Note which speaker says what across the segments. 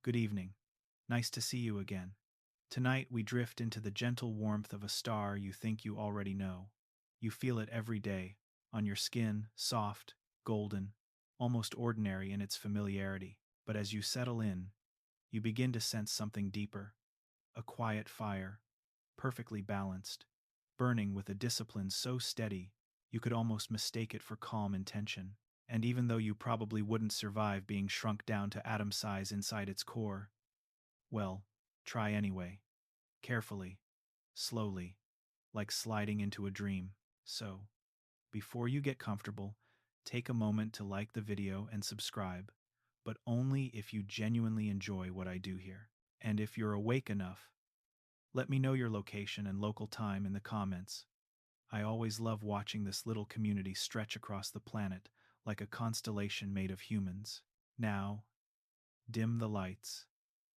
Speaker 1: Good evening. Nice to see you again. Tonight we drift into the gentle warmth of a star you think you already know. You feel it every day, on your skin, soft, golden, almost ordinary in its familiarity. But as you settle in, you begin to sense something deeper. A quiet fire, perfectly balanced, burning with a discipline so steady you could almost mistake it for calm intention. And even though you probably wouldn't survive being shrunk down to atom size inside its core, well, try anyway. Carefully, slowly, like sliding into a dream. So, before you get comfortable, take a moment to like the video and subscribe, but only if you genuinely enjoy what I do here. And if you're awake enough, let me know your location and local time in the comments. I always love watching this little community stretch across the planet like a constellation made of humans. Now, dim the lights,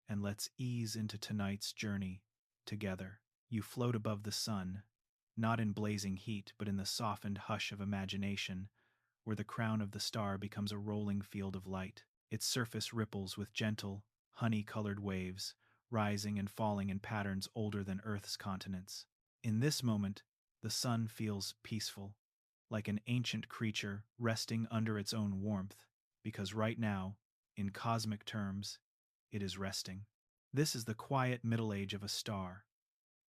Speaker 1: and let's ease into tonight's journey together. You float above the sun, not in blazing heat, but in the softened hush of imagination, where the crown of the star becomes a rolling field of light. Its surface ripples with gentle, honey-colored waves, rising and falling in patterns older than Earth's continents. In this moment, the sun feels peaceful, like an ancient creature resting under its own warmth, because right now, in cosmic terms, it is resting. This is the quiet middle age of a star,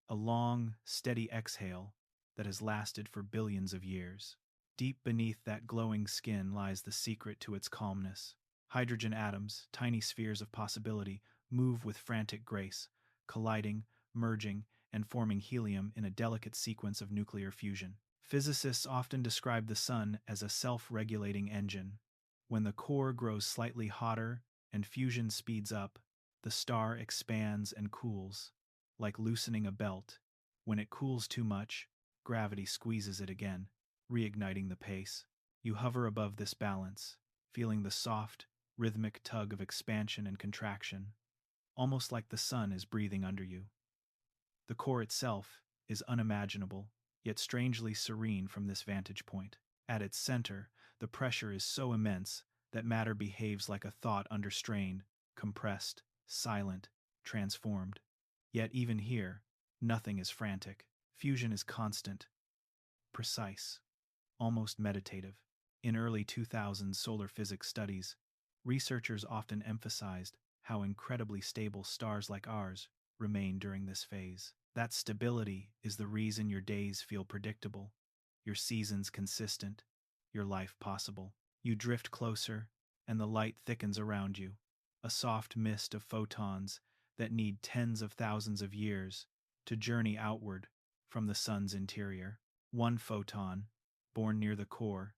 Speaker 1: a long, steady exhale that has lasted for billions of years. Deep beneath that glowing skin lies the secret to its calmness. Hydrogen atoms, tiny spheres of possibility, move with frantic grace, colliding, merging, and forming helium in a delicate sequence of nuclear fusion. Physicists often describe the sun as a self-regulating engine. When the core grows slightly hotter and fusion speeds up, the star expands and cools, like loosening a belt. When it cools too much, gravity squeezes it again, reigniting the pace. You hover above this balance, feeling the soft, rhythmic tug of expansion and contraction, almost like the sun is breathing under you. The core itself is unimaginable, yet strangely serene from this vantage point. At its center, the pressure is so immense that matter behaves like a thought under strain, compressed, silent, transformed. Yet even here, nothing is frantic. Fusion is constant, precise, almost meditative. In early 2000s solar physics studies, researchers often emphasized how incredibly stable stars like ours remain during this phase. That stability is the reason your days feel predictable, your seasons consistent, your life possible. You drift closer, and the light thickens around you, a soft mist of photons that need tens of thousands of years to journey outward from the sun's interior. One photon, born near the core,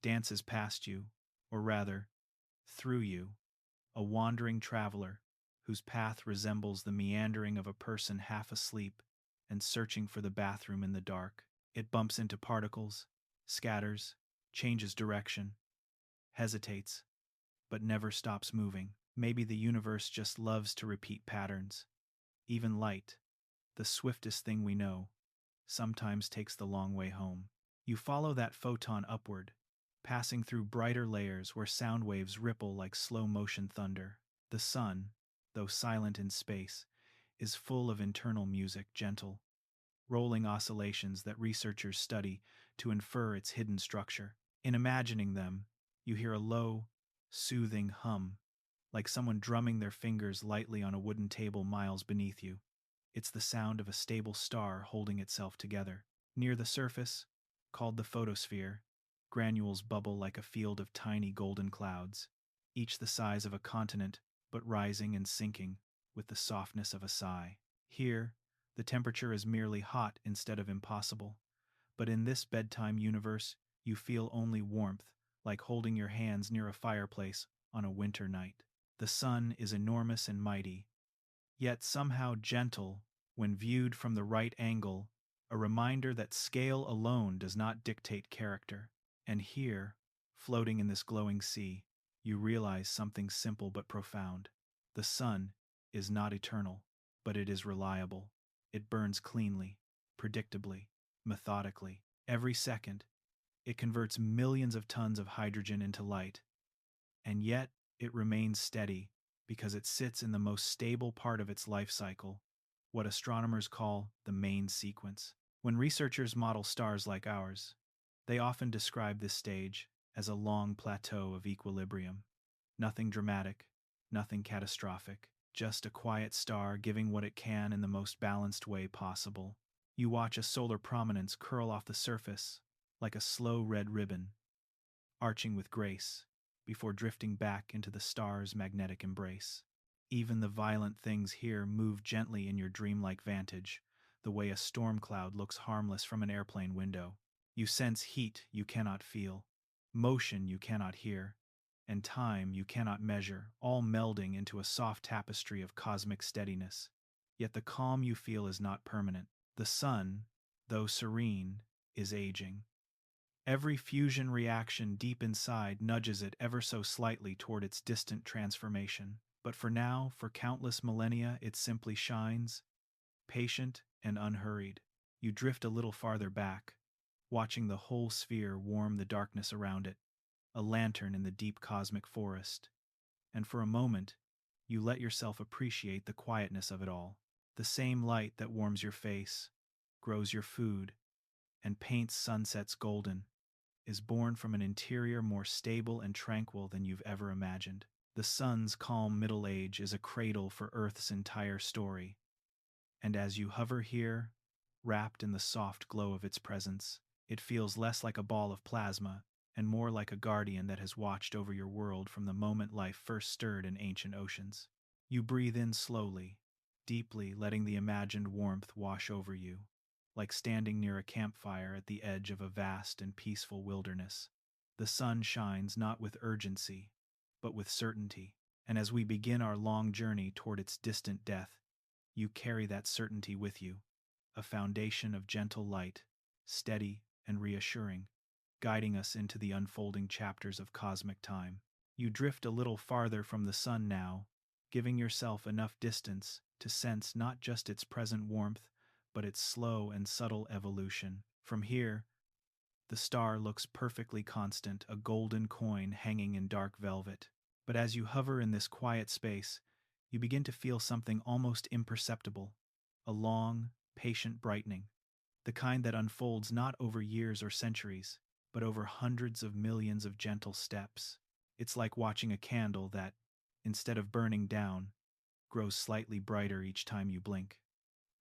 Speaker 1: dances past you, or rather, through you, a wandering traveler whose path resembles the meandering of a person half asleep and searching for the bathroom in the dark. It bumps into particles, scatters, changes direction, hesitates, but never stops moving. Maybe the universe just loves to repeat patterns. Even light, the swiftest thing we know, sometimes takes the long way home. You follow that photon upward, passing through brighter layers where sound waves ripple like slow-motion thunder. The sun, though silent in space, is full of internal music, gentle, rolling oscillations that researchers study to infer its hidden structure. In imagining them, you hear a low, soothing hum, like someone drumming their fingers lightly on a wooden table miles beneath you. It's the sound of a stable star holding itself together. Near the surface, called the photosphere, granules bubble like a field of tiny golden clouds, each the size of a continent, but rising and sinking with the softness of a sigh. Here, the temperature is merely hot instead of impossible, but in this bedtime universe, you feel only warmth, like holding your hands near a fireplace on a winter night. The sun is enormous and mighty, yet somehow gentle when viewed from the right angle, a reminder that scale alone does not dictate character. And here, floating in this glowing sea, you realize something simple but profound. The sun is not eternal, but it is reliable. It burns cleanly, predictably, methodically. Every second, it converts millions of tons of hydrogen into light, and yet it remains steady because it sits in the most stable part of its life cycle, what astronomers call the main sequence. When researchers model stars like ours, they often describe this stage as a long plateau of equilibrium. Nothing dramatic, nothing catastrophic, just a quiet star giving what it can in the most balanced way possible. You watch a solar prominence curl off the surface like a slow red ribbon, arching with grace, before drifting back into the star's magnetic embrace. Even the violent things here move gently in your dreamlike vantage, the way a storm cloud looks harmless from an airplane window. You sense heat you cannot feel, motion you cannot hear, and time you cannot measure, all melding into a soft tapestry of cosmic steadiness. Yet the calm you feel is not permanent. The sun, though serene, is aging. Every fusion reaction deep inside nudges it ever so slightly toward its distant transformation. But for now, for countless millennia, it simply shines, patient and unhurried. You drift a little farther back, watching the whole sphere warm the darkness around it, a lantern in the deep cosmic forest. And for a moment, you let yourself appreciate the quietness of it all. The same light that warms your face, grows your food, and paints sunsets golden, is born from an interior more stable and tranquil than you've ever imagined. The sun's calm middle age is a cradle for Earth's entire story, and as you hover here, wrapped in the soft glow of its presence, it feels less like a ball of plasma and more like a guardian that has watched over your world from the moment life first stirred in ancient oceans. You breathe in slowly, deeply, letting the imagined warmth wash over you, like standing near a campfire at the edge of a vast and peaceful wilderness. The sun shines not with urgency, but with certainty, and as we begin our long journey toward its distant death, you carry that certainty with you, a foundation of gentle light, steady and reassuring, guiding us into the unfolding chapters of cosmic time. You drift a little farther from the sun now, giving yourself enough distance to sense not just its present warmth, but its slow and subtle evolution. From here, the star looks perfectly constant, a golden coin hanging in dark velvet. But as you hover in this quiet space, you begin to feel something almost imperceptible, a long, patient brightening, the kind that unfolds not over years or centuries, but over hundreds of millions of gentle steps. It's like watching a candle that, instead of burning down, grows slightly brighter each time you blink.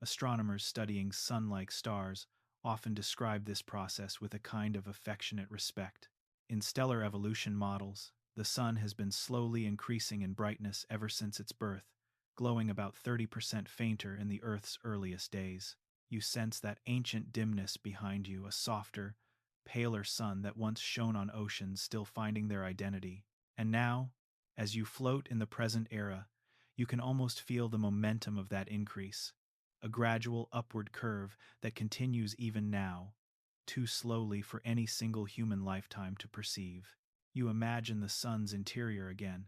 Speaker 1: Astronomers studying sun-like stars often describe this process with a kind of affectionate respect. In stellar evolution models, the sun has been slowly increasing in brightness ever since its birth, glowing about 30% fainter in the Earth's earliest days. You sense that ancient dimness behind you, a softer, paler sun that once shone on oceans still finding their identity. And now, as you float in the present era, you can almost feel the momentum of that increase, a gradual upward curve that continues even now, too slowly for any single human lifetime to perceive. You imagine the sun's interior again,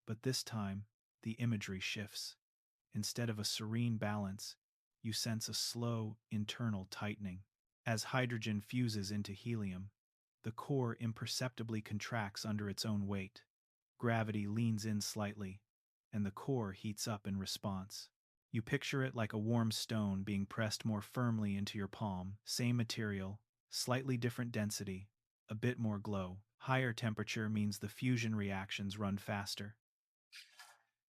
Speaker 1: but this time the imagery shifts. Instead of a serene balance, you sense a slow internal tightening. As hydrogen fuses into helium, the core imperceptibly contracts under its own weight. Gravity leans in slightly, and the core heats up in response. You picture it like a warm stone being pressed more firmly into your palm, same material, slightly different density, a bit more glow. Higher temperature means the fusion reactions run faster,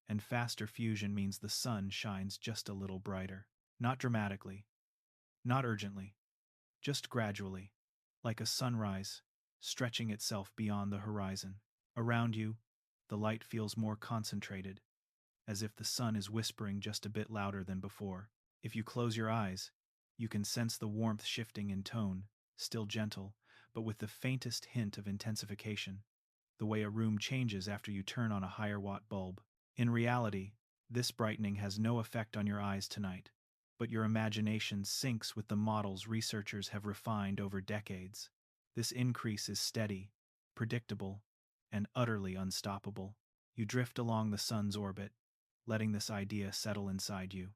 Speaker 1: and faster fusion means the sun shines just a little brighter. Not dramatically, not urgently, just gradually, like a sunrise, stretching itself beyond the horizon. Around you, the light feels more concentrated, as if the sun is whispering just a bit louder than before. If you close your eyes, you can sense the warmth shifting in tone, still gentle, but with the faintest hint of intensification, the way a room changes after you turn on a higher watt bulb. In reality, this brightening has no effect on your eyes tonight, but your imagination syncs with the models researchers have refined over decades. This increase is steady, predictable, and utterly unstoppable. You drift along the sun's orbit, letting this idea settle inside you.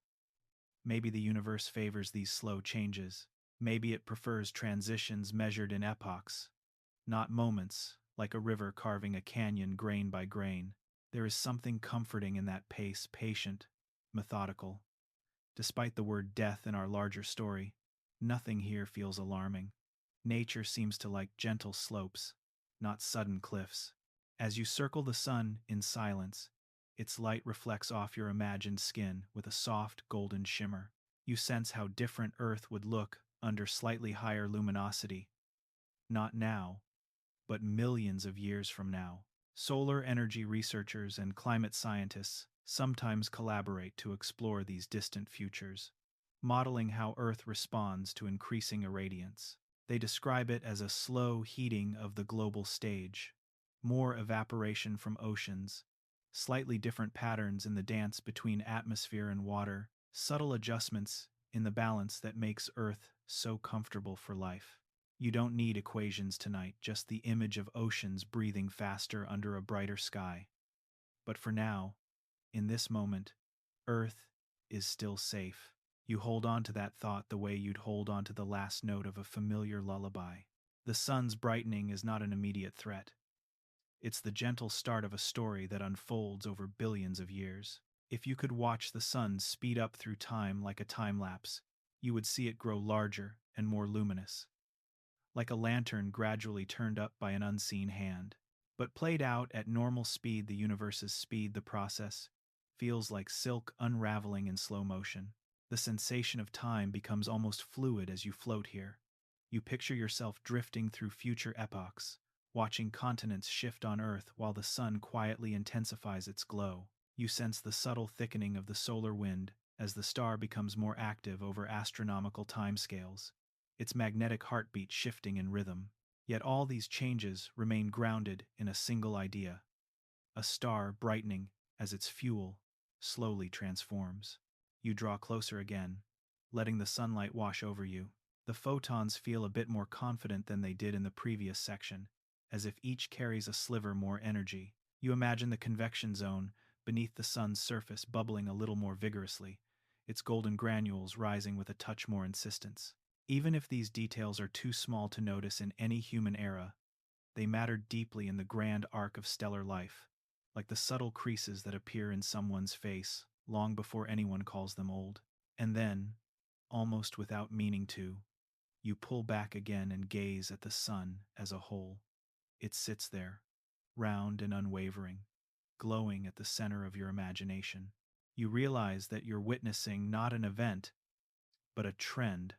Speaker 1: Maybe the universe favors these slow changes. Maybe it prefers transitions measured in epochs, not moments, like a river carving a canyon grain by grain. There is something comforting in that pace, patient, methodical. Despite the word death in our larger story, nothing here feels alarming. Nature seems to like gentle slopes, not sudden cliffs. As you circle the sun in silence, its light reflects off your imagined skin with a soft golden shimmer. You sense how different Earth would look under slightly higher luminosity. Not now, but millions of years from now. Solar energy researchers and climate scientists sometimes collaborate to explore these distant futures, modeling how Earth responds to increasing irradiance. They describe it as a slow heating of the global stage, more evaporation from oceans, slightly different patterns in the dance between atmosphere and water, subtle adjustments in the balance that makes Earth so comfortable for life. You don't need equations tonight, just the image of oceans breathing faster under a brighter sky. But for now, in this moment, Earth is still safe. You hold on to that thought the way you'd hold on to the last note of a familiar lullaby. The sun's brightening is not an immediate threat. It's the gentle start of a story that unfolds over billions of years. If you could watch the sun speed up through time like a time lapse, you would see it grow larger and more luminous, like a lantern gradually turned up by an unseen hand. But played out at normal speed, the universe's speed, the process feels like silk unraveling in slow motion. The sensation of time becomes almost fluid as you float here. You picture yourself drifting through future epochs, watching continents shift on Earth while the sun quietly intensifies its glow. You sense the subtle thickening of the solar wind as the star becomes more active over astronomical timescales, its magnetic heartbeat shifting in rhythm. Yet all these changes remain grounded in a single idea: a star brightening as its fuel slowly transforms. You draw closer again, letting the sunlight wash over you. The photons feel a bit more confident than they did in the previous section, as if each carries a sliver more energy. You imagine the convection zone beneath the sun's surface bubbling a little more vigorously, its golden granules rising with a touch more insistence. Even if these details are too small to notice in any human era, they matter deeply in the grand arc of stellar life, like the subtle creases that appear in someone's face long before anyone calls them old. And then, almost without meaning to, you pull back again and gaze at the sun as a whole. It sits there, round and unwavering, glowing at the center of your imagination. You realize that you're witnessing not an event, but a trend,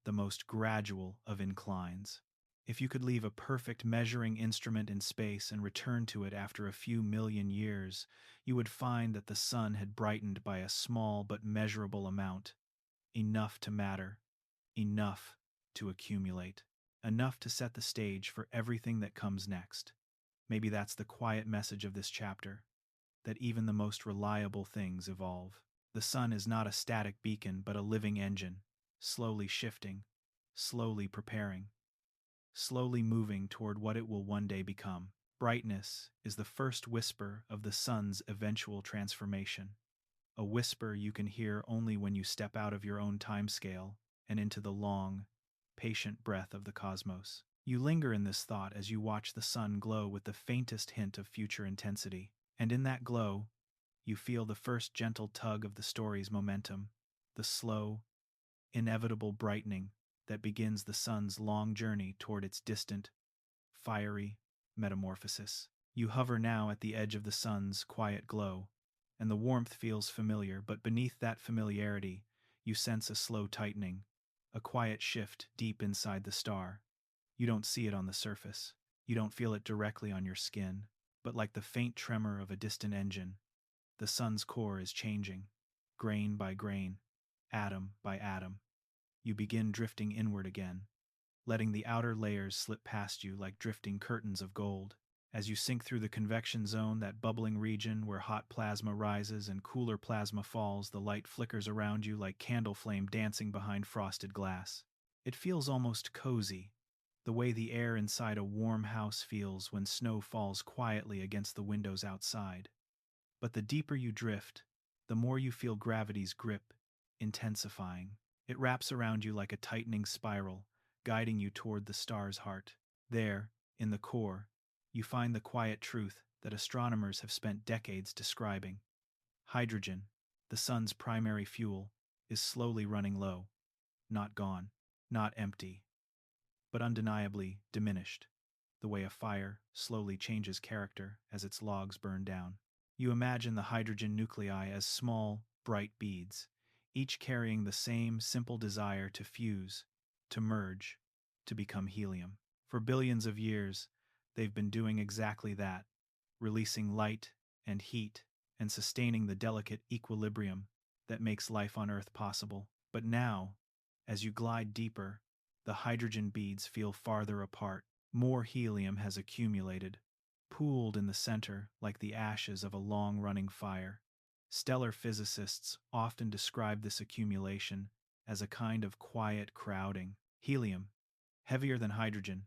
Speaker 1: the most gradual of inclines. If you could leave a perfect measuring instrument in space and return to it after a few million years, you would find that the sun had brightened by a small but measurable amount, enough to matter, enough to accumulate, enough to set the stage for everything that comes next. Maybe that's the quiet message of this chapter, that even the most reliable things evolve. The sun is not a static beacon, but a living engine, slowly shifting, slowly preparing, slowly moving toward what it will one day become. Brightness is the first whisper of the sun's eventual transformation, a whisper you can hear only when you step out of your own timescale and into the long, patient breath of the cosmos. You linger in this thought as you watch the sun glow with the faintest hint of future intensity, and in that glow, you feel the first gentle tug of the story's momentum, the slow, inevitable brightening that begins the sun's long journey toward its distant, fiery metamorphosis. You hover now at the edge of the sun's quiet glow, and the warmth feels familiar, but beneath that familiarity, you sense a slow tightening, a quiet shift deep inside the star. You don't see it on the surface. You don't feel it directly on your skin, but like the faint tremor of a distant engine, the sun's core is changing, grain by grain, atom by atom. You begin drifting inward again, letting the outer layers slip past you like drifting curtains of gold. As you sink through the convection zone, that bubbling region where hot plasma rises and cooler plasma falls, the light flickers around you like candle flame dancing behind frosted glass. It feels almost cozy, the way the air inside a warm house feels when snow falls quietly against the windows outside. But the deeper you drift, the more you feel gravity's grip intensifying. It wraps around you like a tightening spiral, guiding you toward the star's heart. There, in the core, you find the quiet truth that astronomers have spent decades describing. Hydrogen, the sun's primary fuel, is slowly running low, not gone, not empty, but undeniably diminished, the way a fire slowly changes character as its logs burn down. You imagine the hydrogen nuclei as small, bright beads, each carrying the same simple desire to fuse, to merge, to become helium. For billions of years, they've been doing exactly that, releasing light and heat and sustaining the delicate equilibrium that makes life on Earth possible. But now, as you glide deeper, the hydrogen beads feel farther apart. More helium has accumulated, pooled in the center like the ashes of a long-running fire. Stellar physicists often describe this accumulation as a kind of quiet crowding. Helium, heavier than hydrogen,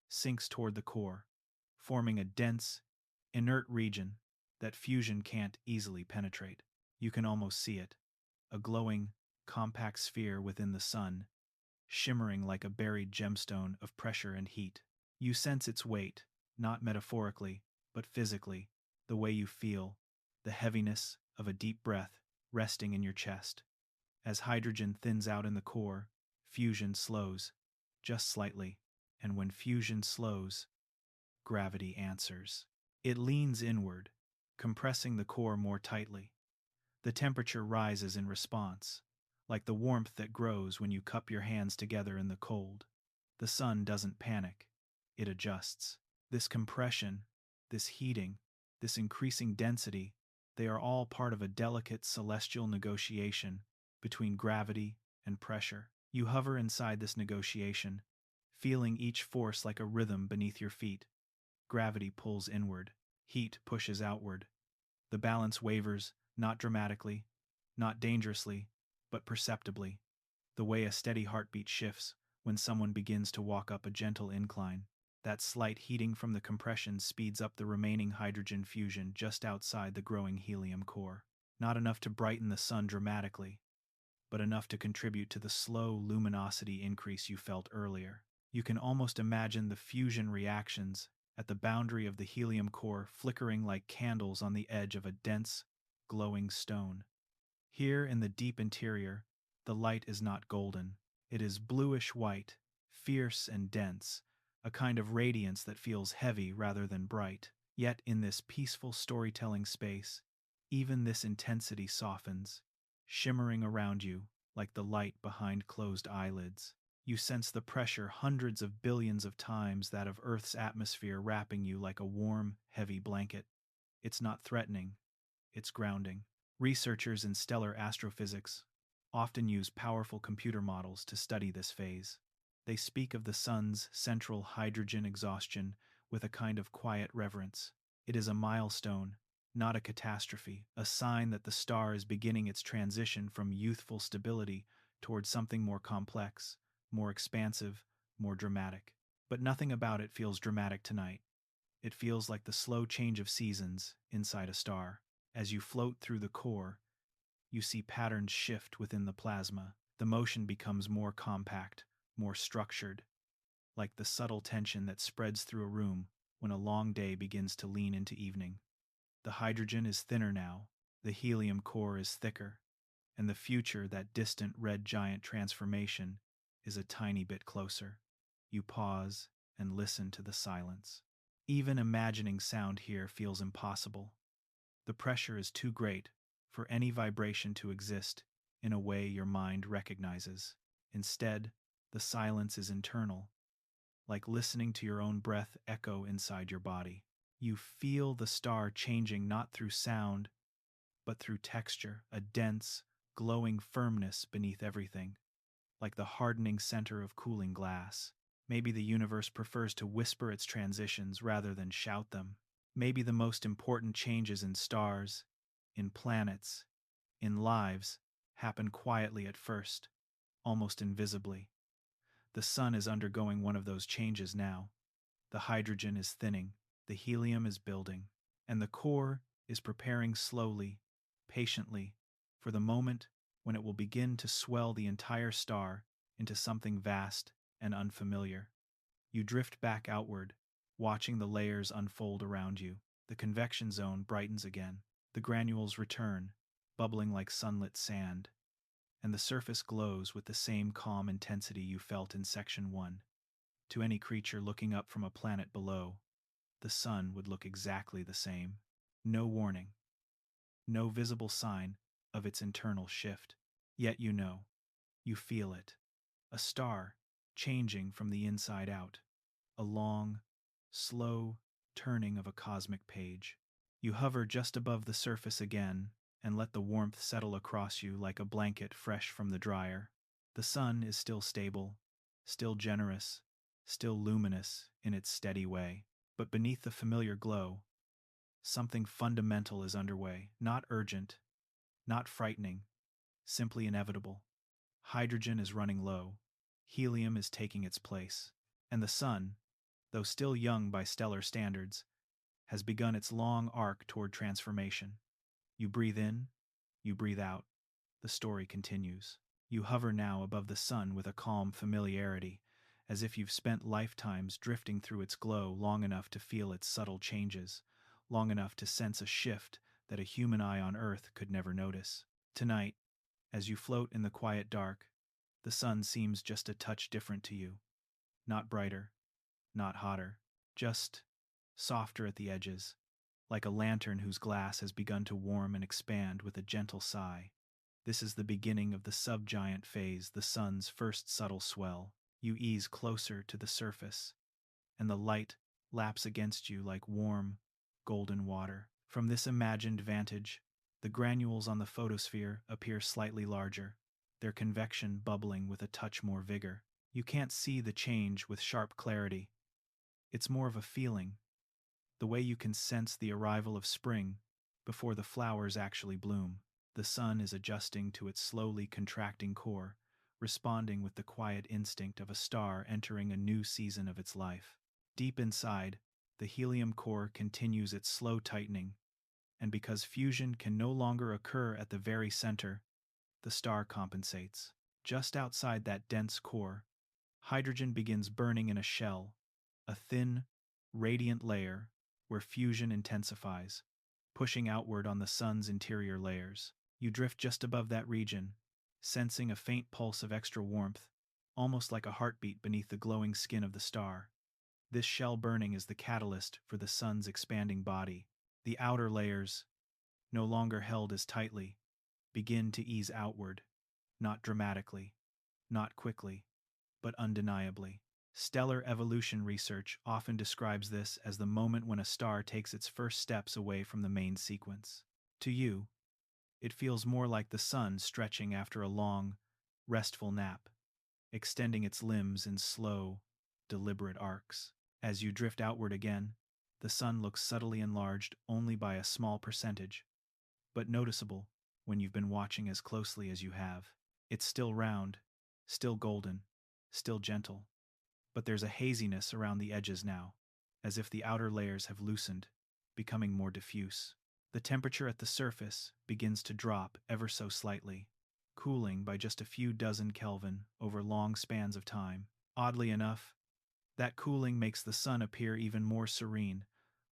Speaker 1: sinks toward the core, forming a dense, inert region that fusion can't easily penetrate. You can almost see it, a glowing, compact sphere within the sun, shimmering like a buried gemstone of pressure and heat. You sense its weight, not metaphorically, but physically, the way you feel, the heaviness of a deep breath resting in your chest. As hydrogen thins out in the core, fusion slows, just slightly, and when fusion slows, gravity answers. It leans inward, compressing the core more tightly. The temperature rises in response, like the warmth that grows when you cup your hands together in the cold. The sun doesn't panic, it adjusts. This compression, this heating, this increasing density, they are all part of a delicate celestial negotiation between gravity and pressure. You hover inside this negotiation, feeling each force like a rhythm beneath your feet. Gravity pulls inward, heat pushes outward. The balance wavers, not dramatically, not dangerously, but perceptibly, the way a steady heartbeat shifts when someone begins to walk up a gentle incline. That slight heating from the compression speeds up the remaining hydrogen fusion just outside the growing helium core. Not enough to brighten the sun dramatically, but enough to contribute to the slow luminosity increase you felt earlier. You can almost imagine the fusion reactions at the boundary of the helium core flickering like candles on the edge of a dense, glowing stone. Here in the deep interior, the light is not golden. It is bluish-white, fierce and dense, a kind of radiance that feels heavy rather than bright. Yet in this peaceful storytelling space, even this intensity softens, shimmering around you like the light behind closed eyelids. You sense the pressure hundreds of billions of times that of Earth's atmosphere wrapping you like a warm, heavy blanket. It's not threatening, it's grounding. Researchers in stellar astrophysics often use powerful computer models to study this phase. They speak of the sun's central hydrogen exhaustion with a kind of quiet reverence. It is a milestone, not a catastrophe, a sign that the star is beginning its transition from youthful stability towards something more complex, more expansive, more dramatic. But nothing about it feels dramatic tonight. It feels like the slow change of seasons inside a star. As you float through the core, you see patterns shift within the plasma. The motion becomes more compact, more structured, like the subtle tension that spreads through a room when a long day begins to lean into evening. The hydrogen is thinner now, the helium core is thicker, and the future, that distant red giant transformation, is a tiny bit closer. You pause and listen to the silence. Even imagining sound here feels impossible. The pressure is too great for any vibration to exist in a way your mind recognizes. Instead, the silence is internal, like listening to your own breath echo inside your body. You feel the star changing not through sound, but through texture, a dense, glowing firmness beneath everything, like the hardening center of cooling glass. Maybe the universe prefers to whisper its transitions rather than shout them. Maybe the most important changes in stars, in planets, in lives, happen quietly at first, almost invisibly. The sun is undergoing one of those changes now. The hydrogen is thinning, the helium is building, and the core is preparing slowly, patiently, for the moment when it will begin to swell the entire star into something vast and unfamiliar. You drift back outward, watching the layers unfold around you. The convection zone brightens again. The granules return, bubbling like sunlit sand, and the surface glows with the same calm intensity you felt in Section 1. To any creature looking up from a planet below, the sun would look exactly the same. No warning, no visible sign of its internal shift. Yet you feel it. A star changing from the inside out. A long, slow turning of a cosmic page. You hover just above the surface again and let the warmth settle across you like a blanket fresh from the dryer. The sun is still stable, still generous, still luminous in its steady way. But beneath the familiar glow, something fundamental is underway, not urgent, not frightening, simply inevitable. Hydrogen is running low, helium is taking its place, and the sun, though still young by stellar standards, has begun its long arc toward transformation. You breathe in, you breathe out. The story continues. You hover now above the sun with a calm familiarity, as if you've spent lifetimes drifting through its glow long enough to feel its subtle changes, long enough to sense a shift that a human eye on Earth could never notice. Tonight, as you float in the quiet dark, the sun seems just a touch different to you. Not brighter, not hotter, just softer at the edges, like a lantern whose glass has begun to warm and expand with a gentle sigh. This is the beginning of the subgiant phase, the sun's first subtle swell. You ease closer to the surface, and the light laps against you like warm, golden water. From this imagined vantage, the granules on the photosphere appear slightly larger, their convection bubbling with a touch more vigor. You can't see the change with sharp clarity. It's more of a feeling, the way you can sense the arrival of spring before the flowers actually bloom. The sun is adjusting to its slowly contracting core, responding with the quiet instinct of a star entering a new season of its life. Deep inside, the helium core continues its slow tightening, and because fusion can no longer occur at the very center, the star compensates. Just outside that dense core, hydrogen begins burning in a shell, a thin, radiant layer where fusion intensifies, pushing outward on the sun's interior layers. You drift just above that region, sensing a faint pulse of extra warmth, almost like a heartbeat beneath the glowing skin of the star. This shell burning is the catalyst for the sun's expanding body. The outer layers, no longer held as tightly, begin to ease outward, not dramatically, not quickly, but undeniably. Stellar evolution research often describes this as the moment when a star takes its first steps away from the main sequence. To you, it feels more like the sun stretching after a long, restful nap, extending its limbs in slow, deliberate arcs. As you drift outward again, the sun looks subtly enlarged only by a small percentage, but noticeable when you've been watching as closely as you have. It's still round, still golden, still gentle, but there's a haziness around the edges now, as if the outer layers have loosened, becoming more diffuse. The temperature at the surface begins to drop ever so slightly, cooling by just a few dozen Kelvin over long spans of time. Oddly enough, that cooling makes the sun appear even more serene,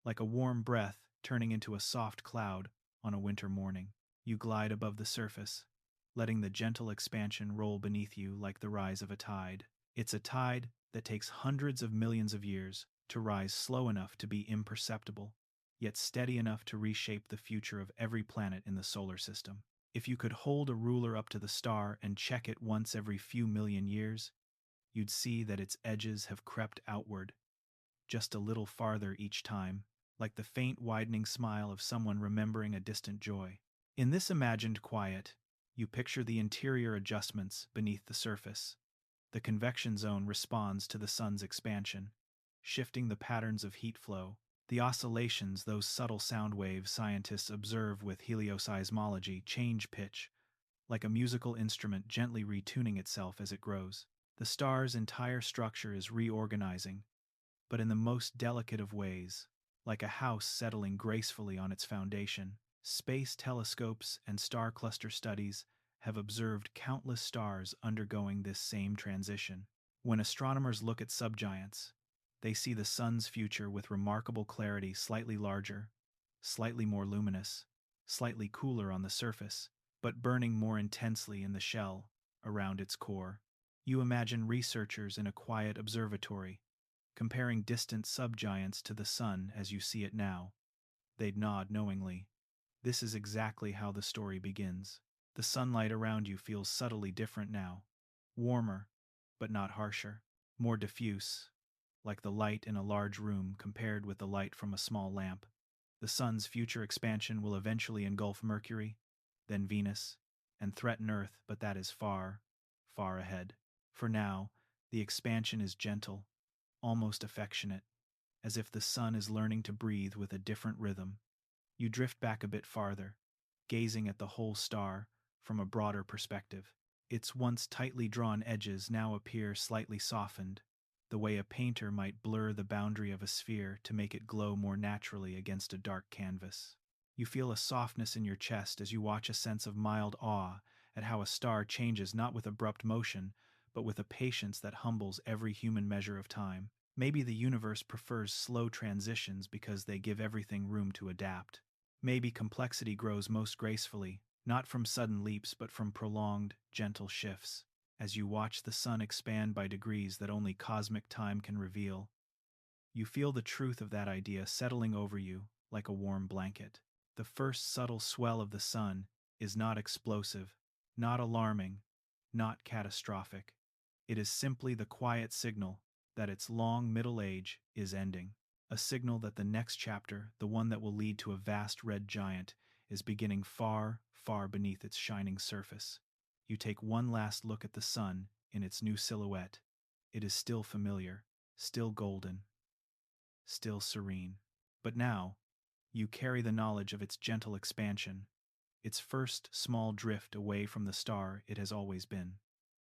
Speaker 1: like a warm breath turning into a soft cloud on a winter morning. You glide above the surface, letting the gentle expansion roll beneath you like the rise of a tide. It's a tide that takes hundreds of millions of years to rise slow enough to be imperceptible, yet steady enough to reshape the future of every planet in the solar system. If you could hold a ruler up to the star and check it once every few million years, you'd see that its edges have crept outward, just a little farther each time, like the faint widening smile of someone remembering a distant joy. In this imagined quiet, you picture the interior adjustments beneath the surface. The convection zone responds to the sun's expansion, shifting the patterns of heat flow. The oscillations, those subtle sound waves scientists observe with helioseismology, change pitch, like a musical instrument gently retuning itself as it grows. The star's entire structure is reorganizing, but in the most delicate of ways, like a house settling gracefully on its foundation. Space telescopes and star cluster studies have observed countless stars undergoing this same transition. When astronomers look at subgiants, they see the sun's future with remarkable clarity, slightly larger, slightly more luminous, slightly cooler on the surface, but burning more intensely in the shell around its core. You imagine researchers in a quiet observatory, comparing distant subgiants to the sun as you see it now. They'd nod knowingly. This is exactly how the story begins. The sunlight around you feels subtly different now. Warmer, but not harsher. More diffuse, like the light in a large room compared with the light from a small lamp. The sun's future expansion will eventually engulf Mercury, then Venus, and threaten Earth, but that is far, far ahead. For now, the expansion is gentle, almost affectionate, as if the sun is learning to breathe with a different rhythm. You drift back a bit farther, gazing at the whole star from a broader perspective. Its once tightly drawn edges now appear slightly softened, the way a painter might blur the boundary of a sphere to make it glow more naturally against a dark canvas. You feel a softness in your chest as you watch, a sense of mild awe at how a star changes not with abrupt motion, but with a patience that humbles every human measure of time. Maybe the universe prefers slow transitions because they give everything room to adapt. Maybe complexity grows most gracefully, not from sudden leaps but from prolonged, gentle shifts. As you watch the sun expand by degrees that only cosmic time can reveal, you feel the truth of that idea settling over you like a warm blanket. The first subtle swell of the sun is not explosive, not alarming, not catastrophic. It is simply the quiet signal that its long middle age is ending. A signal that the next chapter, the one that will lead to a vast red giant, is beginning far, far beneath its shining surface. You take one last look at the sun in its new silhouette. It is still familiar, still golden, still serene. But now, you carry the knowledge of its gentle expansion, its first small drift away from the star it has always been.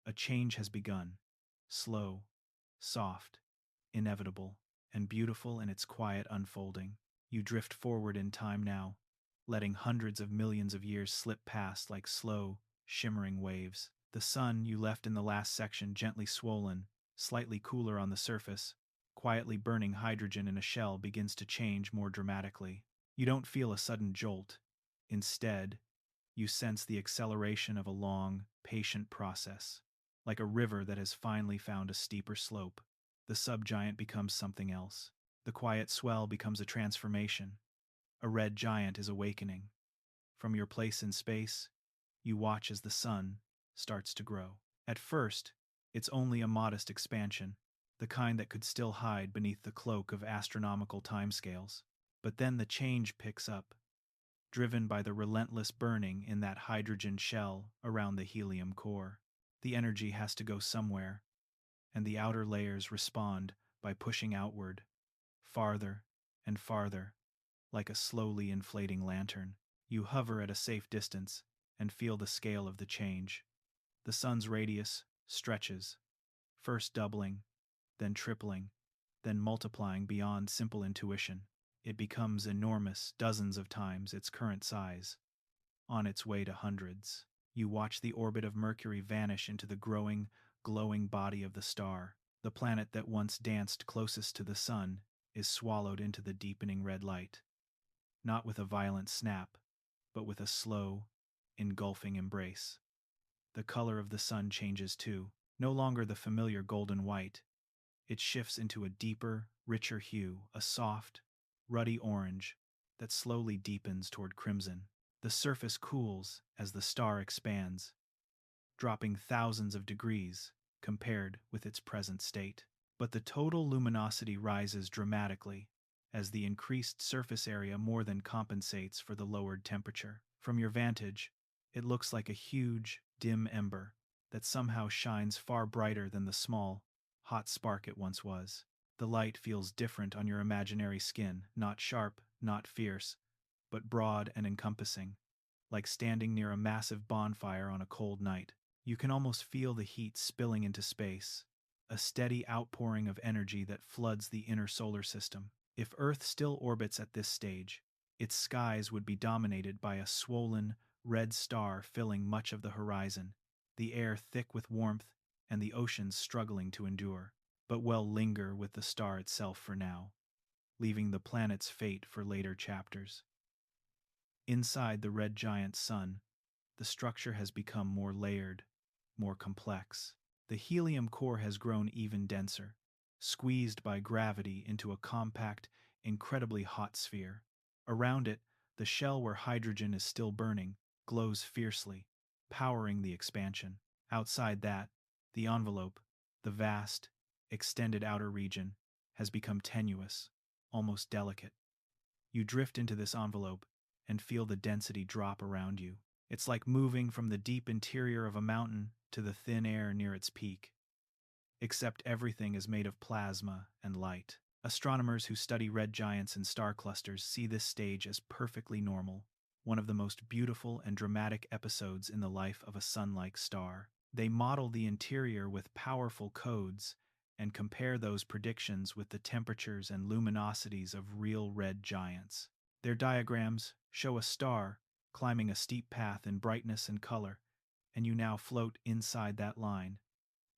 Speaker 1: A change has begun, slow, soft, inevitable, and beautiful in its quiet unfolding. You drift forward in time now, letting hundreds of millions of years slip past like slow, shimmering waves. The sun you left in the last section, gently swollen, slightly cooler on the surface, quietly burning hydrogen in a shell, begins to change more dramatically. You don't feel a sudden jolt. Instead, you sense the acceleration of a long, patient process. Like a river that has finally found a steeper slope, the subgiant becomes something else. The quiet swell becomes a transformation. A red giant is awakening. From your place in space, you watch as the sun starts to grow. At first, it's only a modest expansion, the kind that could still hide beneath the cloak of astronomical timescales. But then the change picks up, driven by the relentless burning in that hydrogen shell around the helium core. The energy has to go somewhere, and the outer layers respond by pushing outward, farther and farther, like a slowly inflating lantern. You hover at a safe distance and feel the scale of the change. The sun's radius stretches, first doubling, then tripling, then multiplying beyond simple intuition. It becomes enormous, dozens of times its current size, on its way to hundreds. You watch the orbit of Mercury vanish into the growing, glowing body of the star. The planet that once danced closest to the sun is swallowed into the deepening red light, not with a violent snap, but with a slow, engulfing embrace. The color of the sun changes too, no longer the familiar golden white. It shifts into a deeper, richer hue, a soft, ruddy orange that slowly deepens toward crimson. The surface cools as the star expands, dropping thousands of degrees compared with its present state. But the total luminosity rises dramatically as the increased surface area more than compensates for the lowered temperature. From your vantage, it looks like a huge, dim ember that somehow shines far brighter than the small, hot spark it once was. The light feels different on your imaginary skin, not sharp, not fierce, but broad and encompassing, like standing near a massive bonfire on a cold night. You can almost feel the heat spilling into space, a steady outpouring of energy that floods the inner solar system. If Earth still orbits at this stage, its skies would be dominated by a swollen, red star filling much of the horizon, the air thick with warmth and the oceans struggling to endure. But we'll linger with the star itself for now, leaving the planet's fate for later chapters. Inside the red giant sun, the structure has become more layered, more complex. The helium core has grown even denser, squeezed by gravity into a compact, incredibly hot sphere. Around it, the shell where hydrogen is still burning glows fiercely, powering the expansion. Outside that, the envelope, the vast, extended outer region, has become tenuous, almost delicate. You drift into this envelope and feel the density drop around you. It's like moving from the deep interior of a mountain to the thin air near its peak. Except everything is made of plasma and light. Astronomers who study red giants and star clusters see this stage as perfectly normal, one of the most beautiful and dramatic episodes in the life of a sun-like star. They model the interior with powerful codes and compare those predictions with the temperatures and luminosities of real red giants. Their diagrams show a star climbing a steep path in brightness and color, and you now float inside that line,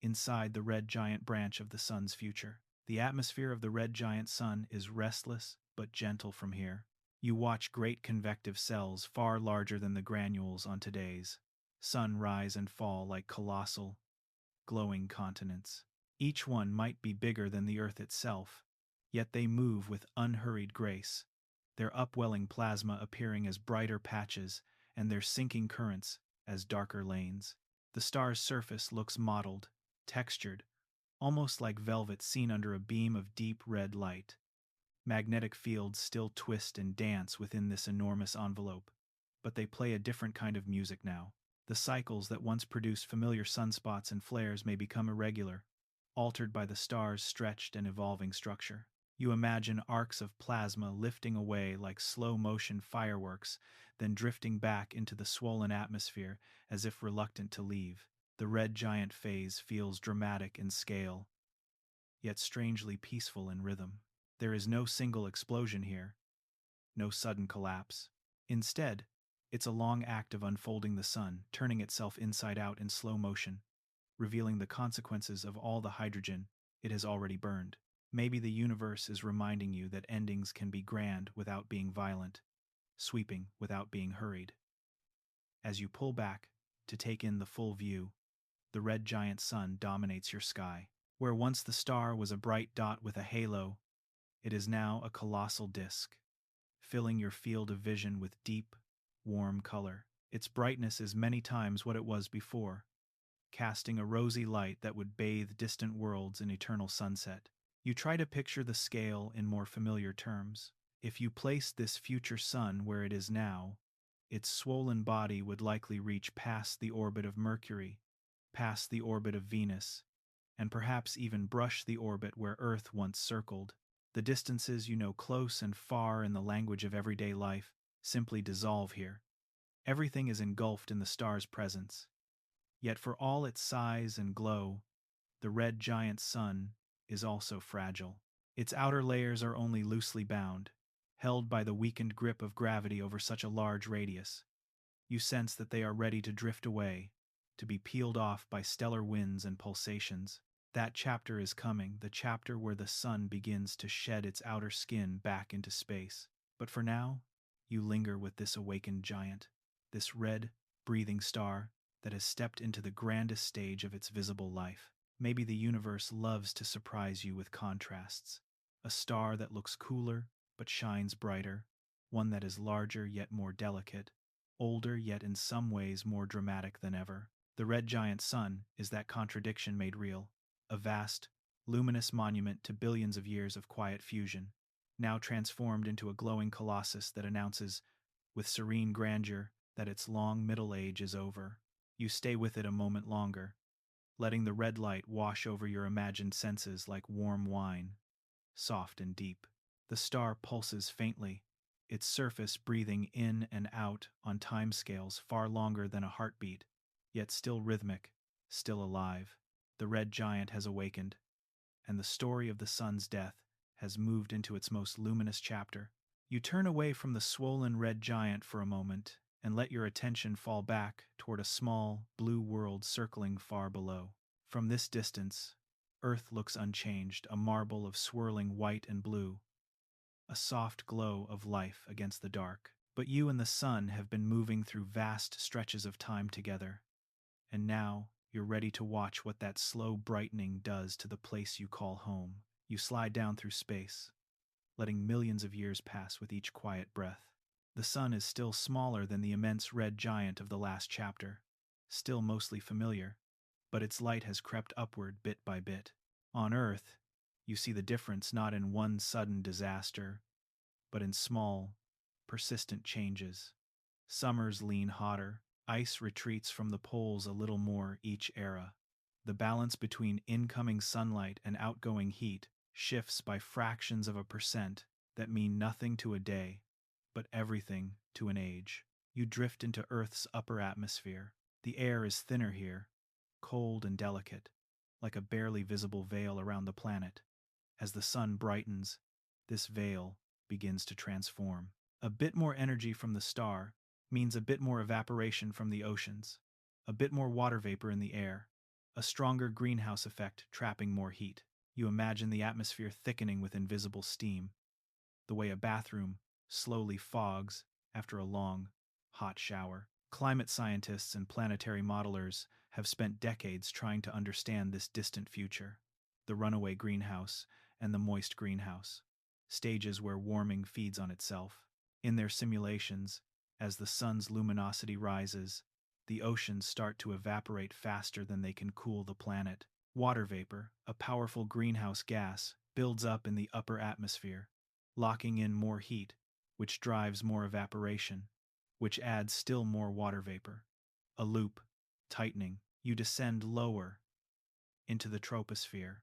Speaker 1: inside the red giant branch of the sun's future. The atmosphere of the red giant sun is restless but gentle from here. You watch great convective cells far larger than the granules on today's sun rise and fall like colossal, glowing continents. Each one might be bigger than the Earth itself, yet they move with unhurried grace, their upwelling plasma appearing as brighter patches and their sinking currents as darker lanes. The star's surface looks mottled, textured, almost like velvet seen under a beam of deep red light. Magnetic fields still twist and dance within this enormous envelope, but they play a different kind of music now. The cycles that once produced familiar sunspots and flares may become irregular, altered by the star's stretched and evolving structure. You imagine arcs of plasma lifting away like slow-motion fireworks, then drifting back into the swollen atmosphere as if reluctant to leave. The red giant phase feels dramatic in scale, yet strangely peaceful in rhythm. There is no single explosion here, no sudden collapse. Instead, it's a long act of unfolding the sun, turning itself inside out in slow motion, revealing the consequences of all the hydrogen it has already burned. Maybe the universe is reminding you that endings can be grand without being violent, sweeping without being hurried. As you pull back to take in the full view, the red giant sun dominates your sky. Where once the star was a bright dot with a halo, it is now a colossal disk, filling your field of vision with deep, warm color. Its brightness is many times what it was before, casting a rosy light that would bathe distant worlds in eternal sunset. You try to picture the scale in more familiar terms. If you placed this future sun where it is now, its swollen body would likely reach past the orbit of Mercury, past the orbit of Venus, and perhaps even brush the orbit where Earth once circled. The distances you know close and far in the language of everyday life simply dissolve here. Everything is engulfed in the star's presence. Yet for all its size and glow, the red giant sun is also fragile. Its outer layers are only loosely bound, held by the weakened grip of gravity over such a large radius. You sense that they are ready to drift away, to be peeled off by stellar winds and pulsations. That chapter is coming, the chapter where the sun begins to shed its outer skin back into space. But for now, you linger with this awakened giant, this red, breathing star that has stepped into the grandest stage of its visible life. Maybe the universe loves to surprise you with contrasts. A star that looks cooler but shines brighter, one that is larger yet more delicate, older yet in some ways more dramatic than ever. The red giant sun is that contradiction made real, a vast, luminous monument to billions of years of quiet fusion, now transformed into a glowing colossus that announces, with serene grandeur, that its long middle age is over. You stay with it a moment longer, letting the red light wash over your imagined senses like warm wine, soft and deep. The star pulses faintly, its surface breathing in and out on timescales far longer than a heartbeat, yet still rhythmic, still alive. The red giant has awakened, and the story of the sun's death has moved into its most luminous chapter. You turn away from the swollen red giant for a moment and let your attention fall back toward a small, blue world circling far below. From this distance, Earth looks unchanged, a marble of swirling white and blue, a soft glow of life against the dark. But you and the sun have been moving through vast stretches of time together, and now you're ready to watch what that slow brightening does to the place you call home. You slide down through space, letting millions of years pass with each quiet breath. The sun is still smaller than the immense red giant of the last chapter, still mostly familiar, but its light has crept upward bit by bit. On Earth, you see the difference not in one sudden disaster, but in small, persistent changes. Summers lean hotter, ice retreats from the poles a little more each era. The balance between incoming sunlight and outgoing heat shifts by fractions of a percent that mean nothing to a day, but everything to an age. You drift into Earth's upper atmosphere. The air is thinner here, cold and delicate, like a barely visible veil around the planet. As the sun brightens, this veil begins to transform. A bit more energy from the star means a bit more evaporation from the oceans, a bit more water vapor in the air, a stronger greenhouse effect trapping more heat. You imagine the atmosphere thickening with invisible steam, the way a bathroom slowly fogs after a long, hot shower. Climate scientists and planetary modelers have spent decades trying to understand this distant future, the runaway greenhouse and the moist greenhouse, stages where warming feeds on itself. In their simulations, as the sun's luminosity rises, the oceans start to evaporate faster than they can cool the planet. Water vapor, a powerful greenhouse gas, builds up in the upper atmosphere, locking in more heat, which drives more evaporation, which adds still more water vapor. A loop, tightening. You descend lower into the troposphere,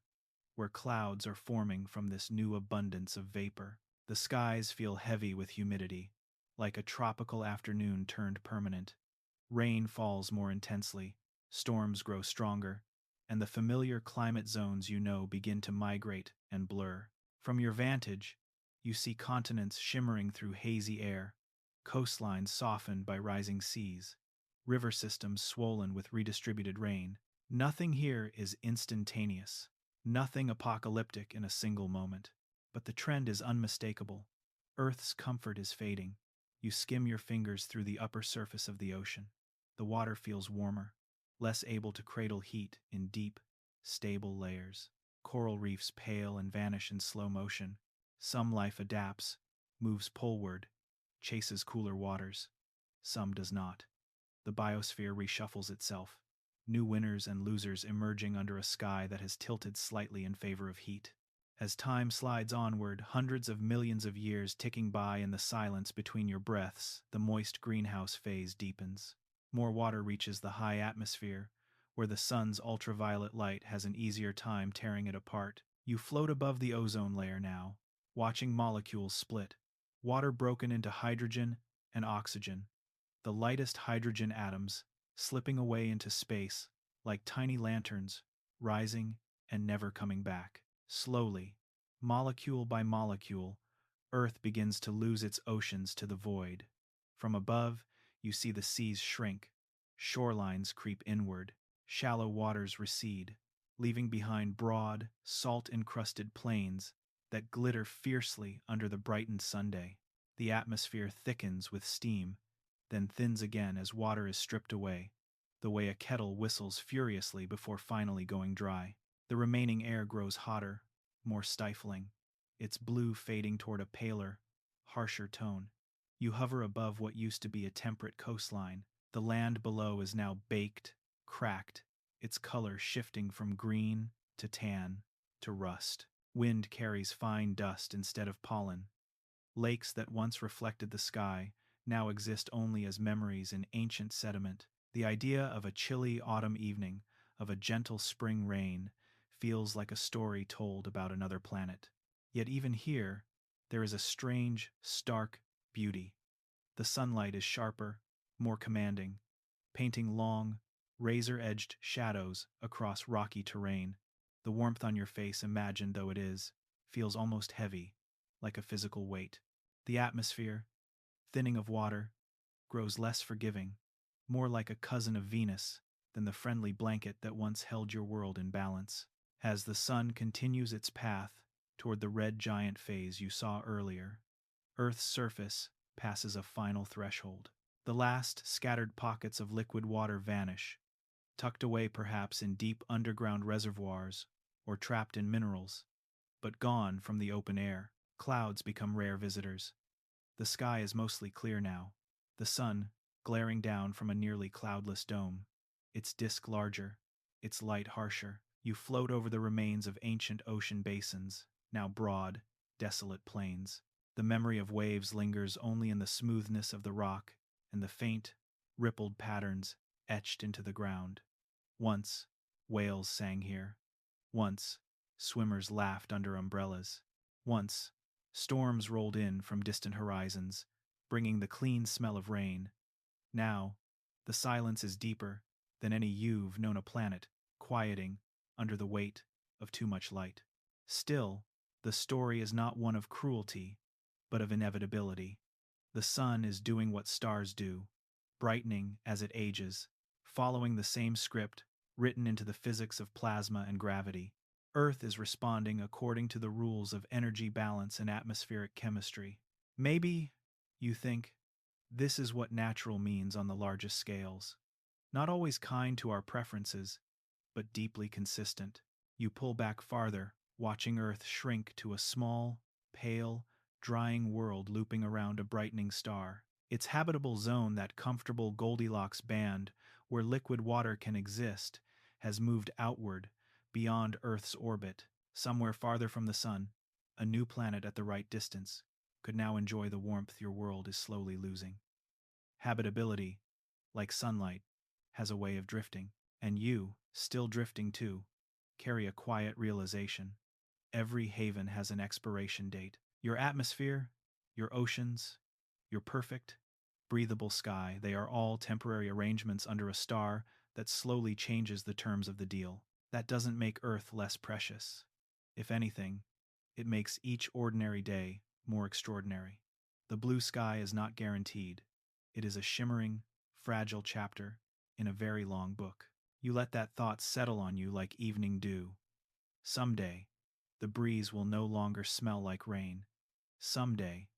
Speaker 1: where clouds are forming from this new abundance of vapor. The skies feel heavy with humidity, like a tropical afternoon turned permanent. Rain falls more intensely, storms grow stronger, and the familiar climate zones you know begin to migrate and blur. From your vantage, you see continents shimmering through hazy air, coastlines softened by rising seas, river systems swollen with redistributed rain. Nothing here is instantaneous, nothing apocalyptic in a single moment. But the trend is unmistakable. Earth's comfort is fading. You skim your fingers through the upper surface of the ocean. The water feels warmer, less able to cradle heat in deep, stable layers. Coral reefs pale and vanish in slow motion. Some life adapts, moves poleward, chases cooler waters. Some does not. The biosphere reshuffles itself, new winners and losers emerging under a sky that has tilted slightly in favor of heat. As time slides onward, hundreds of millions of years ticking by in the silence between your breaths, the moist greenhouse phase deepens. More water reaches the high atmosphere, where the sun's ultraviolet light has an easier time tearing it apart. You float above the ozone layer now, watching molecules split, water broken into hydrogen and oxygen, the lightest hydrogen atoms slipping away into space like tiny lanterns, rising and never coming back. Slowly, molecule by molecule, Earth begins to lose its oceans to the void. From above, you see the seas shrink, shorelines creep inward, shallow waters recede, leaving behind broad, salt-encrusted plains that glitter fiercely under the brightened Sunday. The atmosphere thickens with steam, then thins again as water is stripped away, the way a kettle whistles furiously before finally going dry. The remaining air grows hotter, more stifling, its blue fading toward a paler, harsher tone. You hover above what used to be a temperate coastline. The land below is now baked, cracked, its color shifting from green to tan to rust. Wind carries fine dust instead of pollen. Lakes that once reflected the sky now exist only as memories in ancient sediment. The idea of a chilly autumn evening, of a gentle spring rain, feels like a story told about another planet. Yet even here, there is a strange, stark beauty. The sunlight is sharper, more commanding, painting long, razor-edged shadows across rocky terrain. The warmth on your face, imagined though it is, feels almost heavy, like a physical weight. The atmosphere, thinning of water, grows less forgiving, more like a cousin of Venus than the friendly blanket that once held your world in balance. As the sun continues its path toward the red giant phase you saw earlier, Earth's surface passes a final threshold. The last scattered pockets of liquid water vanish, tucked away perhaps in deep underground reservoirs or trapped in minerals, but gone from the open air. Clouds become rare visitors. The sky is mostly clear now, the sun glaring down from a nearly cloudless dome, its disk larger, its light harsher. You float over the remains of ancient ocean basins, now broad, desolate plains. The memory of waves lingers only in the smoothness of the rock and the faint, rippled patterns etched into the ground. Once, whales sang here. Once, swimmers laughed under umbrellas. Once, storms rolled in from distant horizons, bringing the clean smell of rain. Now, the silence is deeper than any you've known a planet, quieting under the weight of too much light. Still, the story is not one of cruelty, but of inevitability. The sun is doing what stars do, brightening as it ages, following the same script written into the physics of plasma and gravity. Earth is responding according to the rules of energy balance and atmospheric chemistry. Maybe, you think, this is what natural means on the largest scales. Not always kind to our preferences, but deeply consistent. You pull back farther, watching Earth shrink to a small, pale, drying world looping around a brightening star. Its habitable zone, that comfortable Goldilocks band where liquid water can exist, has moved outward, beyond Earth's orbit. Somewhere farther from the sun, a new planet at the right distance could now enjoy the warmth your world is slowly losing. Habitability, like sunlight, has a way of drifting, and you, still drifting too, carry a quiet realization. Every haven has an expiration date. Your atmosphere, your oceans, your perfect, breathable sky, they are all temporary arrangements under a star that slowly changes the terms of the deal. That doesn't make Earth less precious. If anything, it makes each ordinary day more extraordinary. The blue sky is not guaranteed. It is a shimmering, fragile chapter in a very long book. You let that thought settle on you like evening dew. Someday, the breeze will no longer smell like rain. Someday,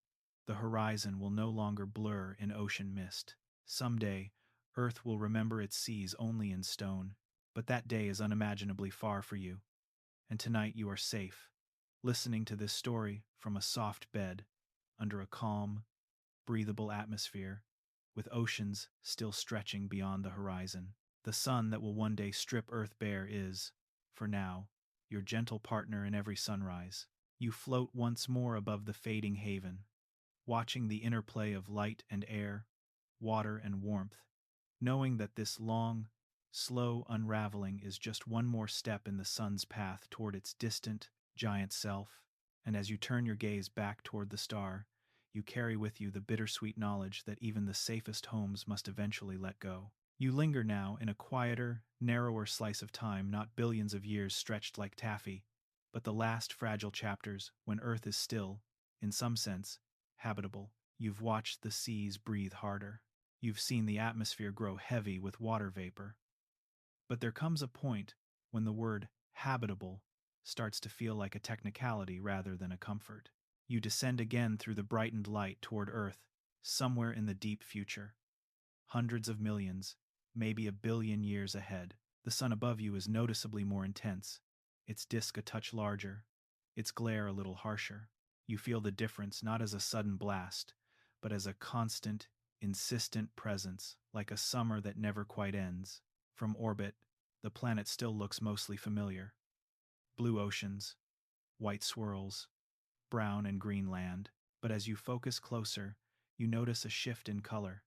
Speaker 1: the horizon will no longer blur in ocean mist. Someday, Earth will remember its seas only in stone. But that day is unimaginably far for you. And tonight you are safe, listening to this story from a soft bed, under a calm, breathable atmosphere, with oceans still stretching beyond the horizon. The sun that will one day strip Earth bare is, for now, your gentle partner in every sunrise. You float once more above the fading haven, watching the interplay of light and air, water and warmth, knowing that this long, slow unraveling is just one more step in the sun's path toward its distant, giant self. And as you turn your gaze back toward the star, you carry with you the bittersweet knowledge that even the safest homes must eventually let go. You linger now in a quieter, narrower slice of time, not billions of years stretched like taffy, but the last fragile chapters when Earth is still, in some sense, habitable. You've watched the seas breathe harder. You've seen the atmosphere grow heavy with water vapor. But there comes a point when the word habitable starts to feel like a technicality rather than a comfort. You descend again through the brightened light toward Earth, somewhere in the deep future. Hundreds of millions, maybe a billion years ahead. The sun above you is noticeably more intense, its disk a touch larger, its glare a little harsher. You feel the difference not as a sudden blast, but as a constant, insistent presence, like a summer that never quite ends. From orbit, the planet still looks mostly familiar. Blue oceans, white swirls, brown and green land. But as you focus closer, you notice a shift in color.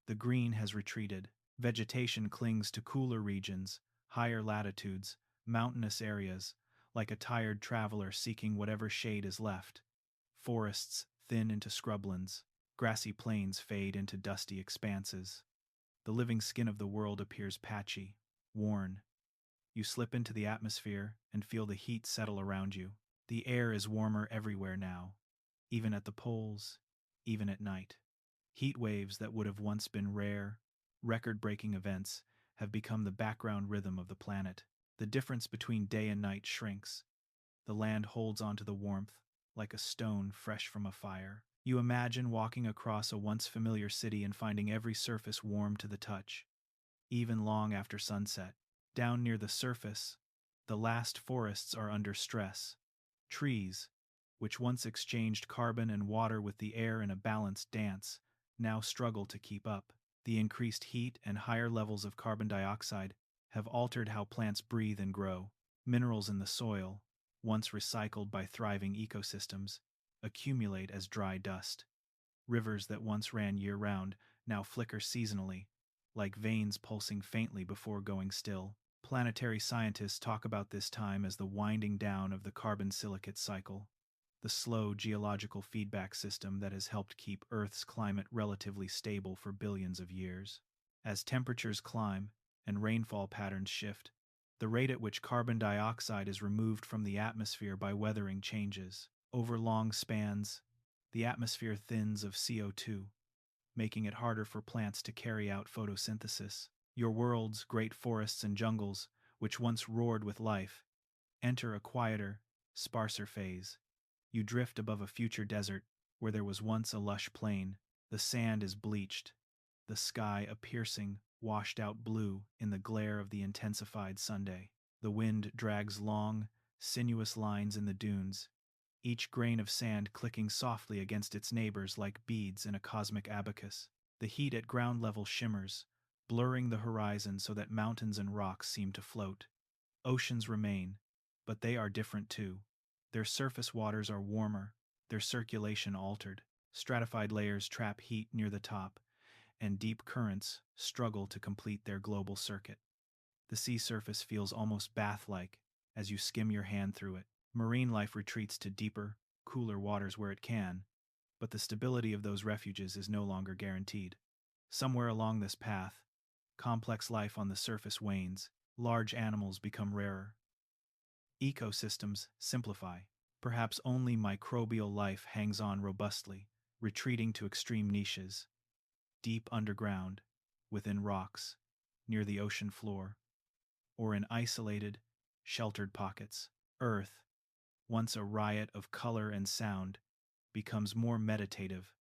Speaker 1: The green has retreated. Vegetation clings to cooler regions, higher latitudes, mountainous areas, like a tired traveler seeking whatever shade is left. Forests thin into scrublands. Grassy plains fade into dusty expanses. The living skin of the world appears patchy, worn. You slip into the atmosphere and feel the heat settle around you. The air is warmer everywhere now, even at the poles, even at night. Heat waves that would have once been rare, record-breaking events have become the background rhythm of the planet. The difference between day and night shrinks. The land holds onto the warmth like a stone fresh from a fire. You imagine walking across a once familiar city and finding every surface warm to the touch, even long after sunset. Down near the surface, the last forests are under stress. Trees, which once exchanged carbon and water with the air in a balanced dance, now struggle to keep up. The increased heat and higher levels of carbon dioxide have altered how plants breathe and grow. Minerals in the soil, once recycled by thriving ecosystems, accumulate as dry dust. Rivers that once ran year-round now flicker seasonally, like veins pulsing faintly before going still. Planetary scientists talk about this time as the winding down of the carbon silicate cycle, the slow geological feedback system that has helped keep Earth's climate relatively stable for billions of years. As temperatures climb and rainfall patterns shift, the rate at which carbon dioxide is removed from the atmosphere by weathering changes. Over long spans, the atmosphere thins of CO2, making it harder for plants to carry out photosynthesis. Your world's great forests and jungles, which once roared with life, enter a quieter, sparser phase. You drift above a future desert where there was once a lush plain. The sand is bleached, the sky a piercing, washed-out blue in the glare of the intensified Sunday. The wind drags long, sinuous lines in the dunes, each grain of sand clicking softly against its neighbors like beads in a cosmic abacus. The heat at ground level shimmers, blurring the horizon so that mountains and rocks seem to float. Oceans remain, but they are different too. Their surface waters are warmer, their circulation altered. Stratified layers trap heat near the top, and deep currents struggle to complete their global circuit. The sea surface feels almost bath-like as you skim your hand through it. Marine life retreats to deeper, cooler waters where it can, but the stability of those refuges is no longer guaranteed. Somewhere along this path, complex life on the surface wanes, large animals become rarer. Ecosystems simplify. Perhaps only microbial life hangs on robustly, retreating to extreme niches, deep underground, within rocks, near the ocean floor, or in isolated, sheltered pockets. Earth, once a riot of color and sound, becomes more meditative,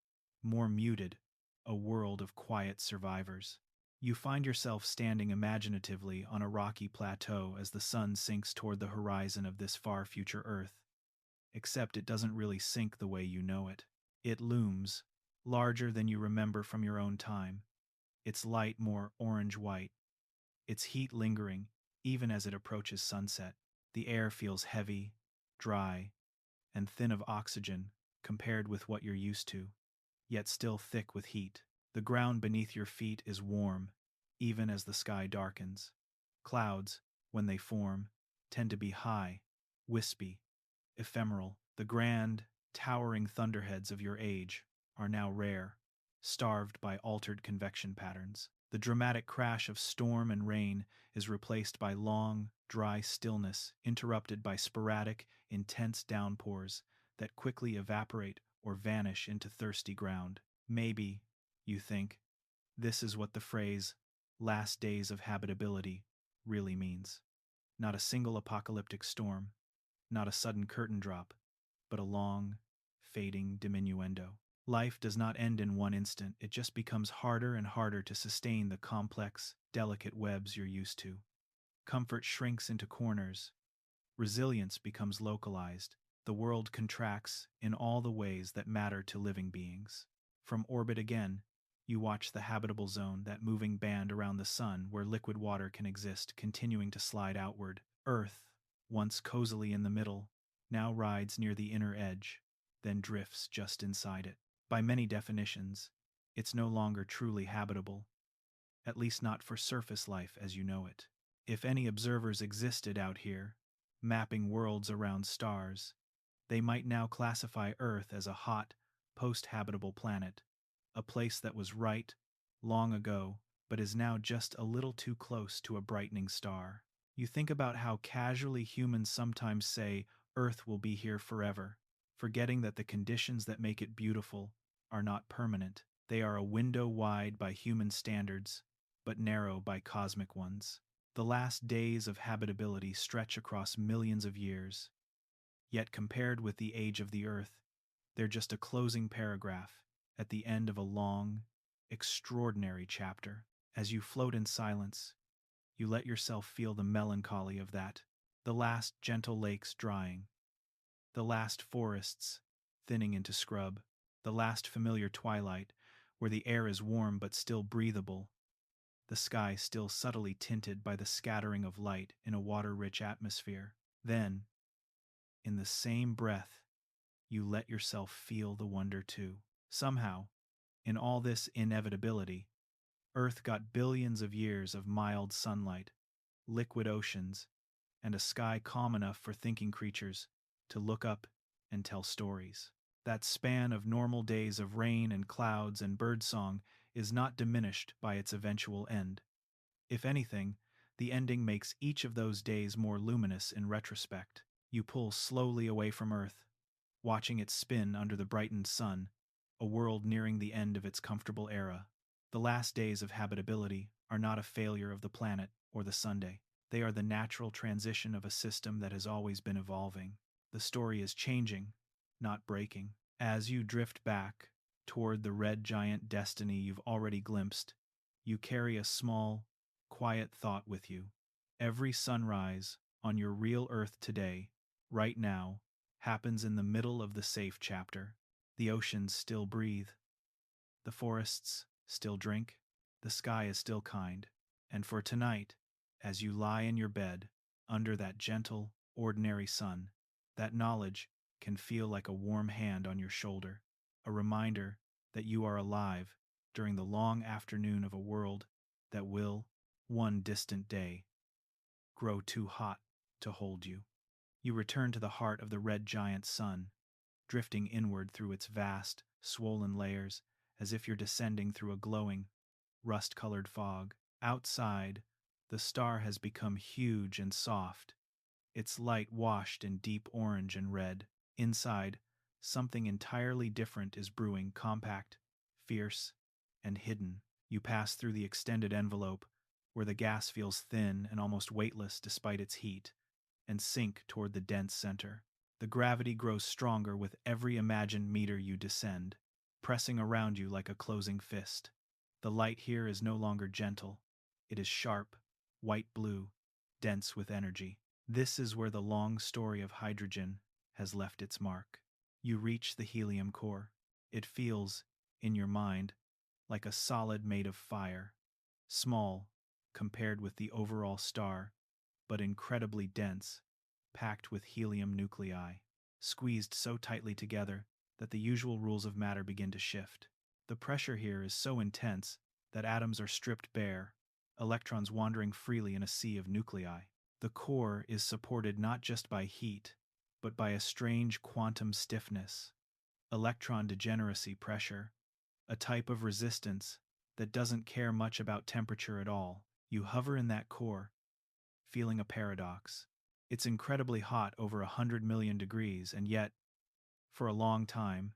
Speaker 1: more muted, a world of quiet survivors. You find yourself standing imaginatively on a rocky plateau as the sun sinks toward the horizon of this far future Earth. Except it doesn't really sink the way you know it. It looms, larger than you remember from your own time, its light more orange-white, its heat lingering even as it approaches sunset. The air feels heavy, dry, and thin of oxygen compared with what you're used to, yet still thick with heat. The ground beneath your feet is warm, even as the sky darkens. Clouds, when they form, tend to be high, wispy, ephemeral. The grand, towering thunderheads of your age are now rare, starved by altered convection patterns. The dramatic crash of storm and rain is replaced by long, dry stillness interrupted by sporadic, intense downpours that quickly evaporate or vanish into thirsty ground. Maybe, you think, this is what the phrase, last days of habitability, really means. Not a single apocalyptic storm, not a sudden curtain drop, but a long, fading diminuendo. Life does not end in one instant, it just becomes harder and harder to sustain the complex, delicate webs you're used to. Comfort shrinks into corners. Resilience becomes localized. The world contracts in all the ways that matter to living beings. From orbit again, you watch the habitable zone, that moving band around the sun where liquid water can exist, continuing to slide outward. Earth, once cozily in the middle, now rides near the inner edge, then drifts just inside it. By many definitions, it's no longer truly habitable, at least not for surface life as you know it. If any observers existed out here, mapping worlds around stars, they might now classify Earth as a hot, post-habitable planet, a place that was right long ago, but is now just a little too close to a brightening star. You think about how casually humans sometimes say Earth will be here forever, forgetting that the conditions that make it beautiful are not permanent. They are a window wide by human standards, but narrow by cosmic ones. The last days of habitability stretch across millions of years, yet compared with the age of the Earth, They're just a closing paragraph at the end of a long, extraordinary chapter. As you float in silence, you let yourself feel the melancholy of that, the last gentle lakes drying, the last forests thinning into scrub, the last familiar twilight where the air is warm but still breathable, the sky still subtly tinted by the scattering of light in a water-rich atmosphere. Then, in the same breath, you let yourself feel the wonder too. Somehow, in all this inevitability, Earth got billions of years of mild sunlight, liquid oceans, and a sky calm enough for thinking creatures to look up and tell stories. That span of normal days of rain and clouds and birdsong is not diminished by its eventual end. If anything, the ending makes each of those days more luminous in retrospect. You pull slowly away from Earth, watching it spin under the brightened sun, a world nearing the end of its comfortable era. The last days of habitability are not a failure of the planet or the Sunday. They are the natural transition of a system that has always been evolving. The story is changing, not breaking. As you drift back toward the red giant destiny you've already glimpsed, you carry a small, quiet thought with you. Every sunrise on your real Earth today, right now, happens in the middle of the safe chapter. The oceans still breathe. The forests still drink. The sky is still kind. And for tonight, as you lie in your bed, under that gentle, ordinary sun, that knowledge can feel like a warm hand on your shoulder, a reminder that you are alive during the long afternoon of a world that will, one distant day, grow too hot to hold you. You return to the heart of the red giant sun, drifting inward through its vast, swollen layers as if you're descending through a glowing, rust-colored fog. Outside, the star has become huge and soft, its light washed in deep orange and red. Inside, something entirely different is brewing, compact, fierce, and hidden. You pass through the extended envelope, where the gas feels thin and almost weightless despite its heat, and sink toward the dense center. The gravity grows stronger with every imagined meter you descend, pressing around you like a closing fist. The light here is no longer gentle. It is sharp, white-blue, dense with energy. This is where the long story of hydrogen has left its mark. You reach the helium core. It feels, in your mind, like a solid made of fire, small compared with the overall star, but incredibly dense, packed with helium nuclei, squeezed so tightly together that the usual rules of matter begin to shift. The pressure here is so intense that atoms are stripped bare, electrons wandering freely in a sea of nuclei. The core is supported not just by heat, but by a strange quantum stiffness, electron degeneracy pressure, a type of resistance that doesn't care much about temperature at all. You hover in that core, feeling a paradox. It's incredibly hot over 100 million degrees, and yet, for a long time,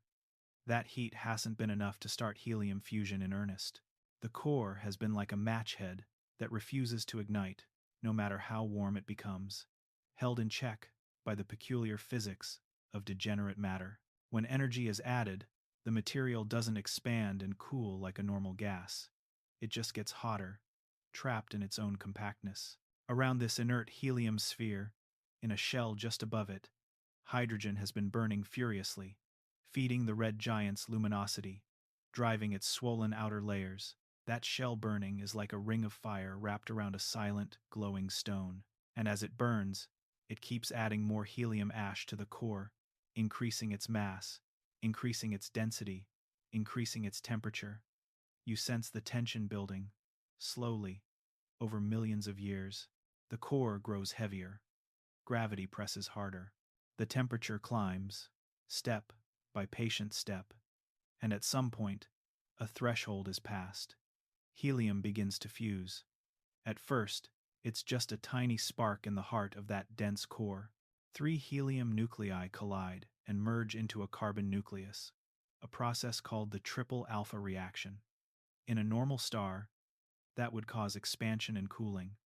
Speaker 1: that heat hasn't been enough to start helium fusion in earnest. The core has been like a match head that refuses to ignite, no matter how warm it becomes, held in check by the peculiar physics of degenerate matter. When energy is added, the material doesn't expand and cool like a normal gas. It just gets hotter, trapped in its own compactness. Around this inert helium sphere, in a shell just above it, hydrogen has been burning furiously, feeding the red giant's luminosity, driving its swollen outer layers. That shell burning is like a ring of fire wrapped around a silent, glowing stone. And as it burns, it keeps adding more helium ash to the core, increasing its mass, increasing its density, increasing its temperature. You sense the tension building, slowly, over millions of years. The core grows heavier. Gravity presses harder. The temperature climbs, step by patient step, and at some point, a threshold is passed. Helium begins to fuse. At first, it's just a tiny spark in the heart of that dense core. 3 helium nuclei collide and merge into a carbon nucleus, a process called the triple alpha reaction. In a normal star, that would cause expansion and cooling,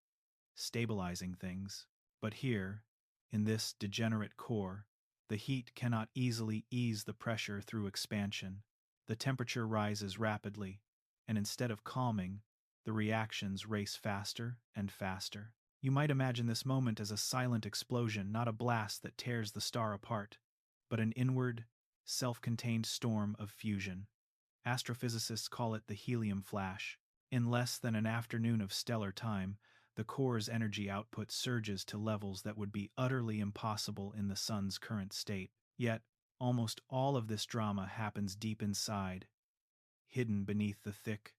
Speaker 1: stabilizing things. But here, in this degenerate core, The heat cannot easily ease the pressure through expansion. The temperature rises rapidly, and instead of calming, the reactions race faster and faster. You might imagine this moment as a silent explosion, not a blast that tears the star apart, but an inward, self-contained storm of fusion. Astrophysicists call it the helium flash. In less than an afternoon of stellar time, the core's energy output surges to levels that would be utterly impossible in the sun's current state. Yet, almost all of this drama happens deep inside, hidden beneath the thick,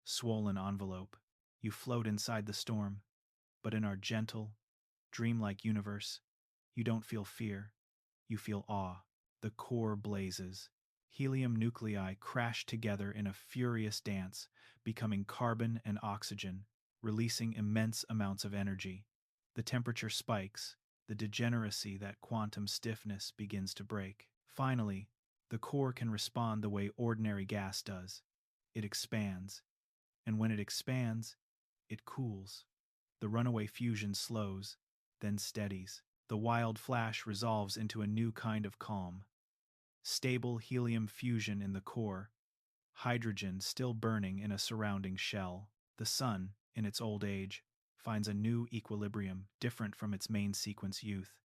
Speaker 1: swollen envelope. You float inside the storm, but in our gentle, dreamlike universe, you don't feel fear, you feel awe. The core blazes. Helium nuclei crash together in a furious dance, becoming carbon and oxygen, releasing immense amounts of energy. The temperature spikes, the degeneracy, that quantum stiffness, begins to break. Finally, the core can respond the way ordinary gas does. It expands, and when it expands, it cools. The runaway fusion slows, then steadies. The wild flash resolves into a new kind of calm. Stable helium fusion in the core, hydrogen still burning in a surrounding shell. The sun, in its old age, finds a new equilibrium different from its main sequence youth,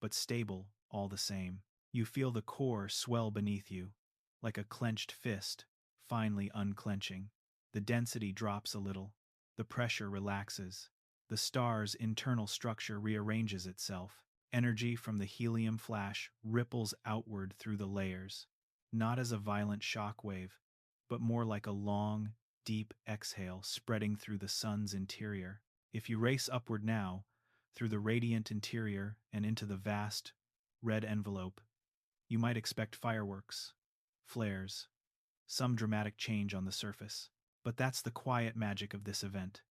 Speaker 1: but stable all the same. You feel the core swell beneath you, like a clenched fist, finally unclenching. The density drops a little, the pressure relaxes. The star's internal structure rearranges itself. Energy from the helium flash ripples outward through the layers, not as a violent shock wave, but more like a long, deep exhale spreading through the sun's interior. If you race upward now, through the radiant interior and into the vast, red envelope, you might expect fireworks, flares, some dramatic change on the surface. But that's the quiet magic of this event.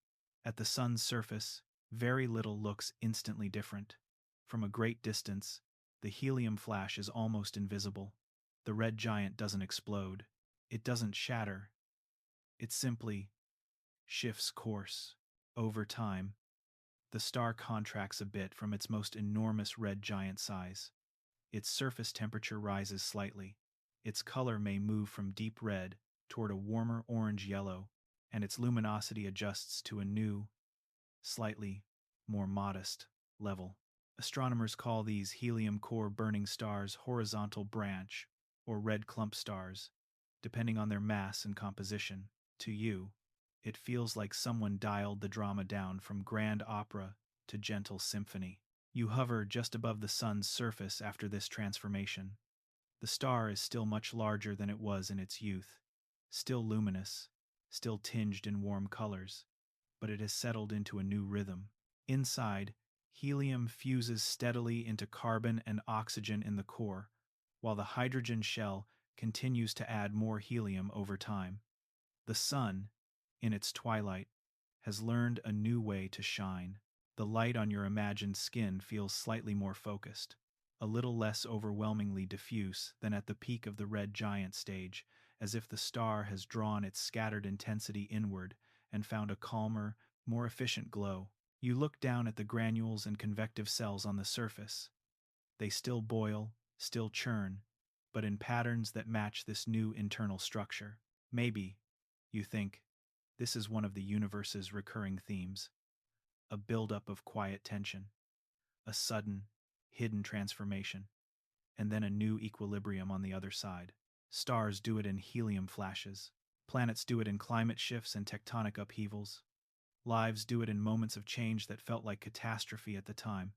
Speaker 1: At the sun's surface, very little looks instantly different. From a great distance, the helium flash is almost invisible. The red giant doesn't explode. It doesn't shatter. It simply shifts course. Over time, the star contracts a bit from its most enormous red giant size. Its surface temperature rises slightly. Its color may move from deep red toward a warmer orange-yellow, and its luminosity adjusts to a new, slightly more modest level. Astronomers call these helium core burning stars horizontal branch or red clump stars, depending on their mass and composition. To you, it feels like someone dialed the drama down from grand opera to gentle symphony. You hover just above the sun's surface after this transformation. The star is still much larger than it was in its youth, still luminous, still tinged in warm colors, but it has settled into a new rhythm. Inside, helium fuses steadily into carbon and oxygen in the core, while the hydrogen shell continues to add more helium over time. The sun, in its twilight, has learned a new way to shine. The light on your imagined skin feels slightly more focused, a little less overwhelmingly diffuse than at the peak of the red giant stage, as if the star has drawn its scattered intensity inward and found a calmer, more efficient glow. You look down at the granules and convective cells on the surface. They still boil, still churn, but in patterns that match this new internal structure. Maybe, you think, this is one of the universe's recurring themes. A buildup of quiet tension, a sudden, hidden transformation, and then a new equilibrium on the other side. Stars do it in helium flashes. Planets do it in climate shifts and tectonic upheavals. Lives do it in moments of change that felt like catastrophe at the time,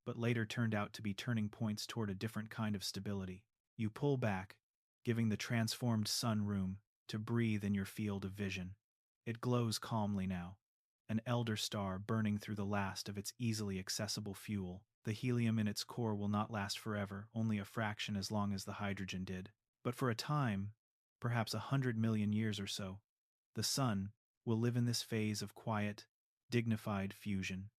Speaker 1: but later turned out to be turning points toward a different kind of stability. You pull back, giving the transformed sun room to breathe in your field of vision. It glows calmly now, an elder star burning through the last of its easily accessible fuel. The helium in its core will not last forever, only a fraction as long as the hydrogen did. But for a time, perhaps 100 million years or so, the sun will live in this phase of quiet, dignified fusion,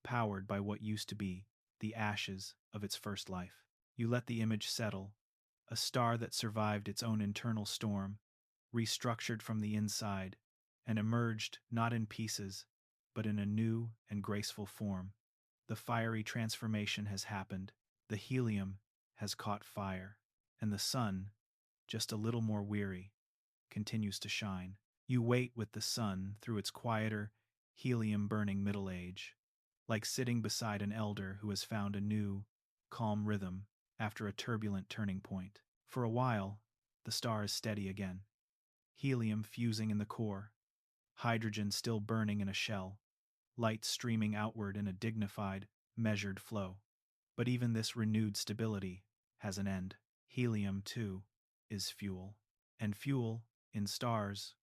Speaker 1: powered by what used to be the ashes of its first life. You let the image settle, a star that survived its own internal storm, restructured from the inside, and emerged not in pieces, but in a new and graceful form. The fiery transformation has happened. The helium has caught fire, and the sun, just a little more weary, continues to shine. You wait with the sun through its quieter, helium-burning middle age, like sitting beside an elder who has found a new, calm rhythm after a turbulent turning point. For a while, the star is steady again. Helium fusing in the core, hydrogen still burning in a shell, light streaming outward in a dignified, measured flow. But even this renewed stability has an end. Helium, too, is fuel. And fuel, in stars,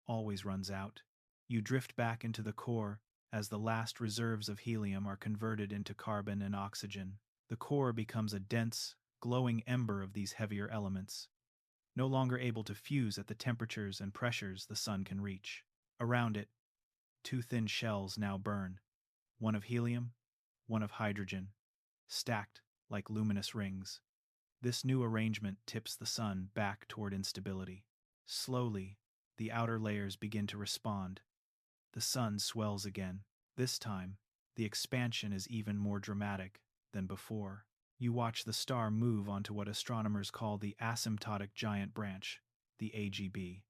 Speaker 1: always runs out. You drift back into the core as the last reserves of helium are converted into carbon and oxygen. The core becomes a dense, glowing ember of these heavier elements, no longer able to fuse at the temperatures and pressures the sun can reach. Around it, two thin shells now burn, one of helium, one of hydrogen, stacked like luminous rings. This new arrangement tips the sun back toward instability. Slowly, the outer layers begin to respond. The sun swells again. This time, the expansion is even more dramatic than before. You watch the star move onto what astronomers call the asymptotic giant branch, the AGB,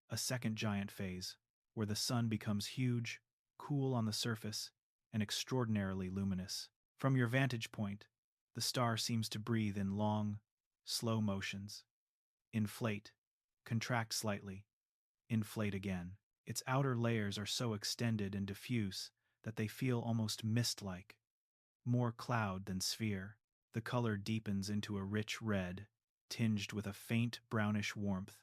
Speaker 1: a second giant phase, where the sun becomes huge, cool on the surface, and extraordinarily luminous. From your vantage point, the star seems to breathe in long, slow motions. Inflate, contract slightly, inflate again. Its outer layers are so extended and diffuse that they feel almost mist-like, more cloud than sphere. The color deepens into a rich red, tinged with a faint brownish warmth,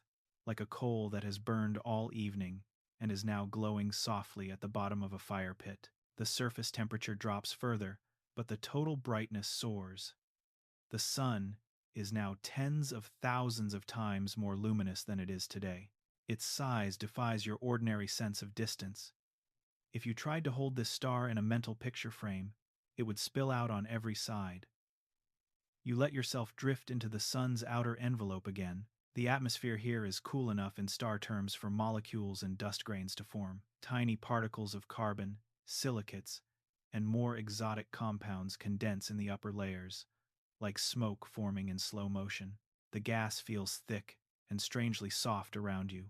Speaker 1: like a coal that has burned all evening and is now glowing softly at the bottom of a fire pit. The surface temperature drops further, but the total brightness soars. The sun is now tens of thousands of times more luminous than it is today. Its size defies your ordinary sense of distance. If you tried to hold this star in a mental picture frame, it would spill out on every side. You let yourself drift into the sun's outer envelope again. The atmosphere here is cool enough in star terms for molecules and dust grains to form. Tiny particles of carbon, silicates, and more exotic compounds condense in the upper layers, like smoke forming in slow motion. The gas feels thick and strangely soft around you,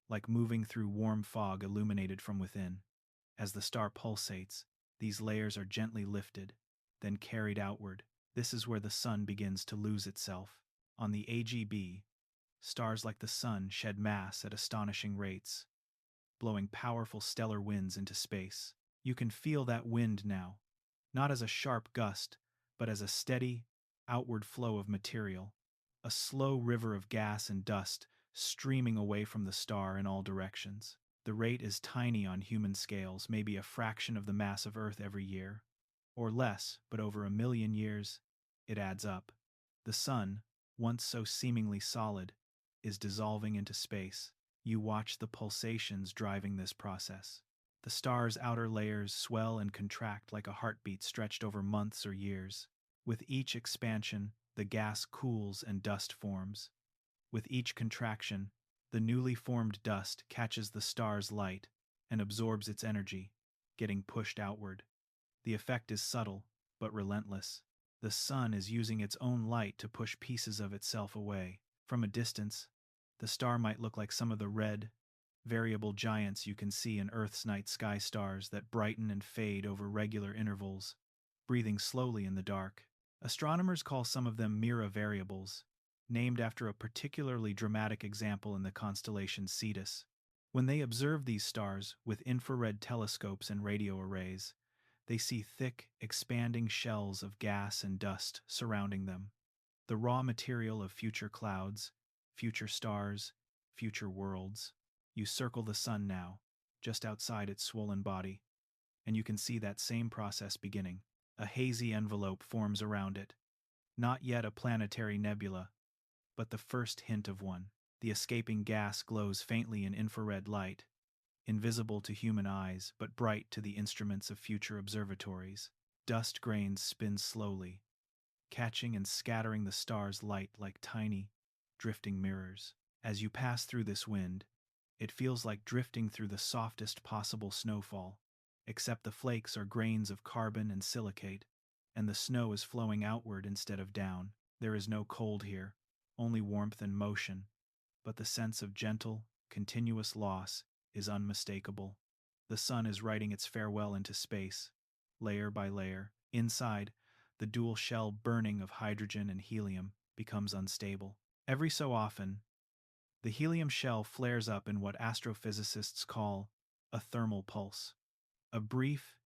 Speaker 1: like moving through warm fog illuminated from within. As the star pulsates, these layers are gently lifted, then carried outward. This is where the sun begins to lose itself. On the AGB, stars like the sun shed mass at astonishing rates, blowing powerful stellar winds into space. You can feel that wind now, not as a sharp gust, but as a steady, outward flow of material, a slow river of gas and dust streaming away from the star in all directions. The rate is tiny on human scales, maybe a fraction of the mass of Earth every year, or less, but over 1,000,000 years, it adds up. The sun, once so seemingly solid, is dissolving into space. You watch the pulsations driving this process. The star's outer layers swell and contract like a heartbeat stretched over months or years. With each expansion, the gas cools and dust forms. With each contraction, the newly formed dust catches the star's light and absorbs its energy, getting pushed outward. The effect is subtle, but relentless. The sun is using its own light to push pieces of itself away. From a distance, the star might look like some of the red, variable giants you can see in Earth's night sky stars that brighten and fade over regular intervals, breathing slowly in the dark. Astronomers call some of them Mira variables, named after a particularly dramatic example in the constellation Cetus. When they observe these stars with infrared telescopes and radio arrays, they see thick, expanding shells of gas and dust surrounding them, the raw material of future clouds, future stars, future worlds. You circle the sun now, just outside its swollen body, and you can see that same process beginning. A hazy envelope forms around it, not yet a planetary nebula, but the first hint of one. The escaping gas glows faintly in infrared light, invisible to human eyes but bright to the instruments of future observatories. Dust grains spin slowly, catching and scattering the star's light like tiny, drifting mirrors. As you pass through this wind, it feels like drifting through the softest possible snowfall, except the flakes are grains of carbon and silicate, and the snow is flowing outward instead of down. There is no cold here, only warmth and motion, but the sense of gentle, continuous loss is unmistakable. The sun is writing its farewell into space, layer by layer. Inside, the dual shell burning of hydrogen and helium becomes unstable. Every so often, the helium shell flares up in what astrophysicists call a thermal pulse, a brief,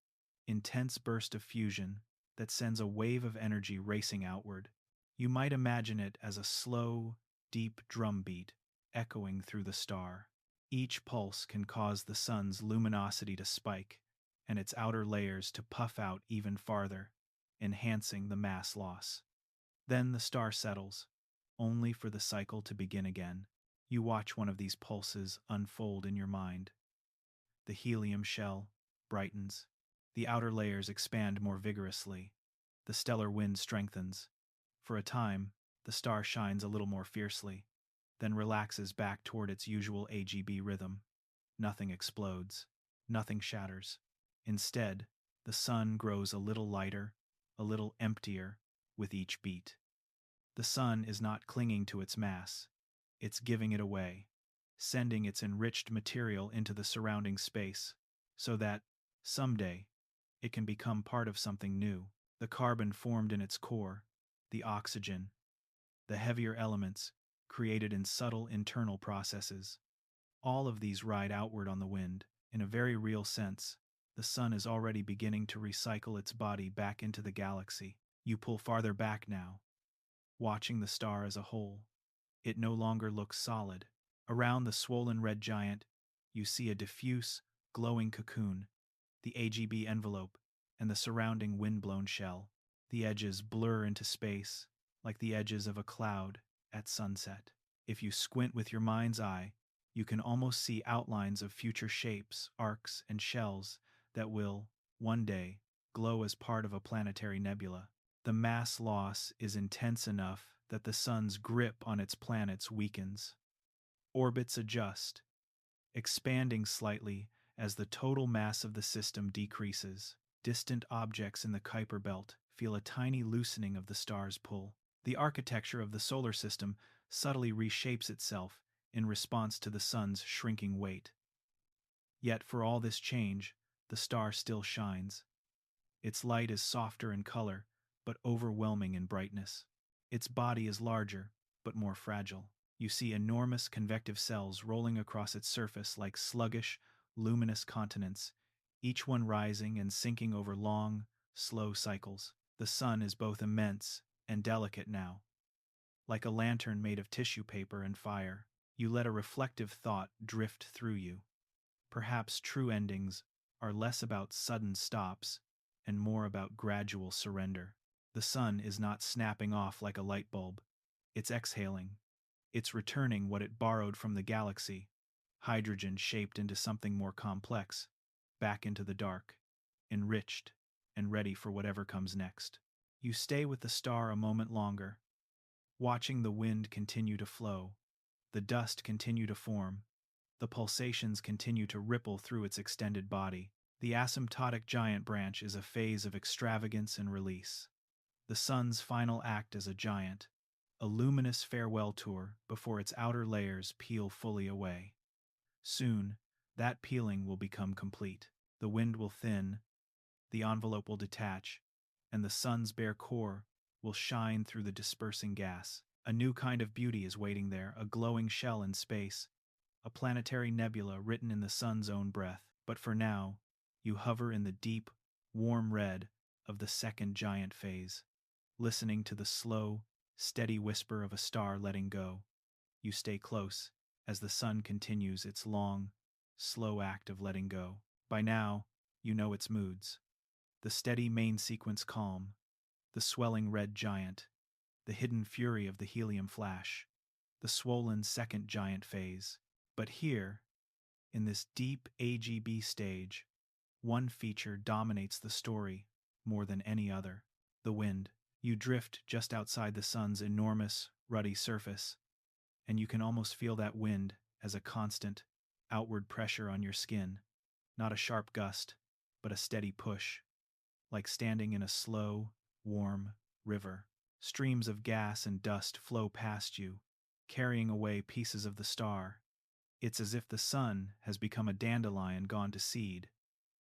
Speaker 1: intense burst of fusion that sends a wave of energy racing outward. You might imagine it as a slow, deep drumbeat echoing through the star. Each pulse can cause the sun's luminosity to spike and its outer layers to puff out even farther, enhancing the mass loss. Then the star settles, only for the cycle to begin again. You watch one of these pulses unfold in your mind. The helium shell brightens. The outer layers expand more vigorously. The stellar wind strengthens. For a time, the star shines a little more fiercely, then relaxes back toward its usual AGB rhythm. Nothing explodes. Nothing shatters. Instead, the sun grows a little lighter, a little emptier with each beat. The sun is not clinging to its mass. It's giving it away, sending its enriched material into the surrounding space, so that, someday, it can become part of something new. The carbon formed in its core, the oxygen, the heavier elements created in subtle internal processes. All of these ride outward on the wind. In a very real sense, the sun is already beginning to recycle its body back into the galaxy. You pull farther back now, watching the star as a whole. It no longer looks solid. Around the swollen red giant, you see a diffuse, glowing cocoon, the AGB envelope, and the surrounding wind-blown shell. The edges blur into space, like the edges of a cloud at sunset. If you squint with your mind's eye, you can almost see outlines of future shapes, arcs, and shells that will, one day, glow as part of a planetary nebula. The mass loss is intense enough that the sun's grip on its planets weakens. Orbits adjust, expanding slightly as the total mass of the system decreases. Distant objects in the Kuiper belt feel a tiny loosening of the star's pull. The architecture of the solar system subtly reshapes itself in response to the sun's shrinking weight. Yet for all this change, the star still shines. Its light is softer in color, but overwhelming in brightness. Its body is larger, but more fragile. You see enormous convective cells rolling across its surface like sluggish, luminous continents, each one rising and sinking over long, slow cycles. The sun is both immense and delicate now. Like a lantern made of tissue paper and fire, you let a reflective thought drift through you. Perhaps true endings are less about sudden stops and more about gradual surrender. The sun is not snapping off like a light bulb. It's exhaling. It's returning what it borrowed from the galaxy, hydrogen shaped into something more complex, back into the dark, enriched and ready for whatever comes next. You stay with the star a moment longer, watching the wind continue to flow, the dust continue to form, the pulsations continue to ripple through its extended body. The asymptotic giant branch is a phase of extravagance and release. The sun's final act as a giant, a luminous farewell tour before its outer layers peel fully away. Soon, that peeling will become complete. The wind will thin, the envelope will detach, and the sun's bare core will shine through the dispersing gas. A new kind of beauty is waiting there, a glowing shell in space, a planetary nebula written in the sun's own breath. But for now, you hover in the deep, warm red of the second giant phase, listening to the slow, steady whisper of a star letting go. You stay close as the sun continues its long, slow act of letting go. By now, you know its moods. The steady main sequence calm, the swelling red giant, the hidden fury of the helium flash, the swollen second giant phase. But here, in this deep AGB stage, one feature dominates the story more than any other: the wind. You drift just outside the sun's enormous, ruddy surface, and you can almost feel that wind as a constant, outward pressure on your skin. Not a sharp gust, but a steady push, like standing in a slow, warm river. Streams of gas and dust flow past you, carrying away pieces of the star. It's as if the sun has become a dandelion gone to seed,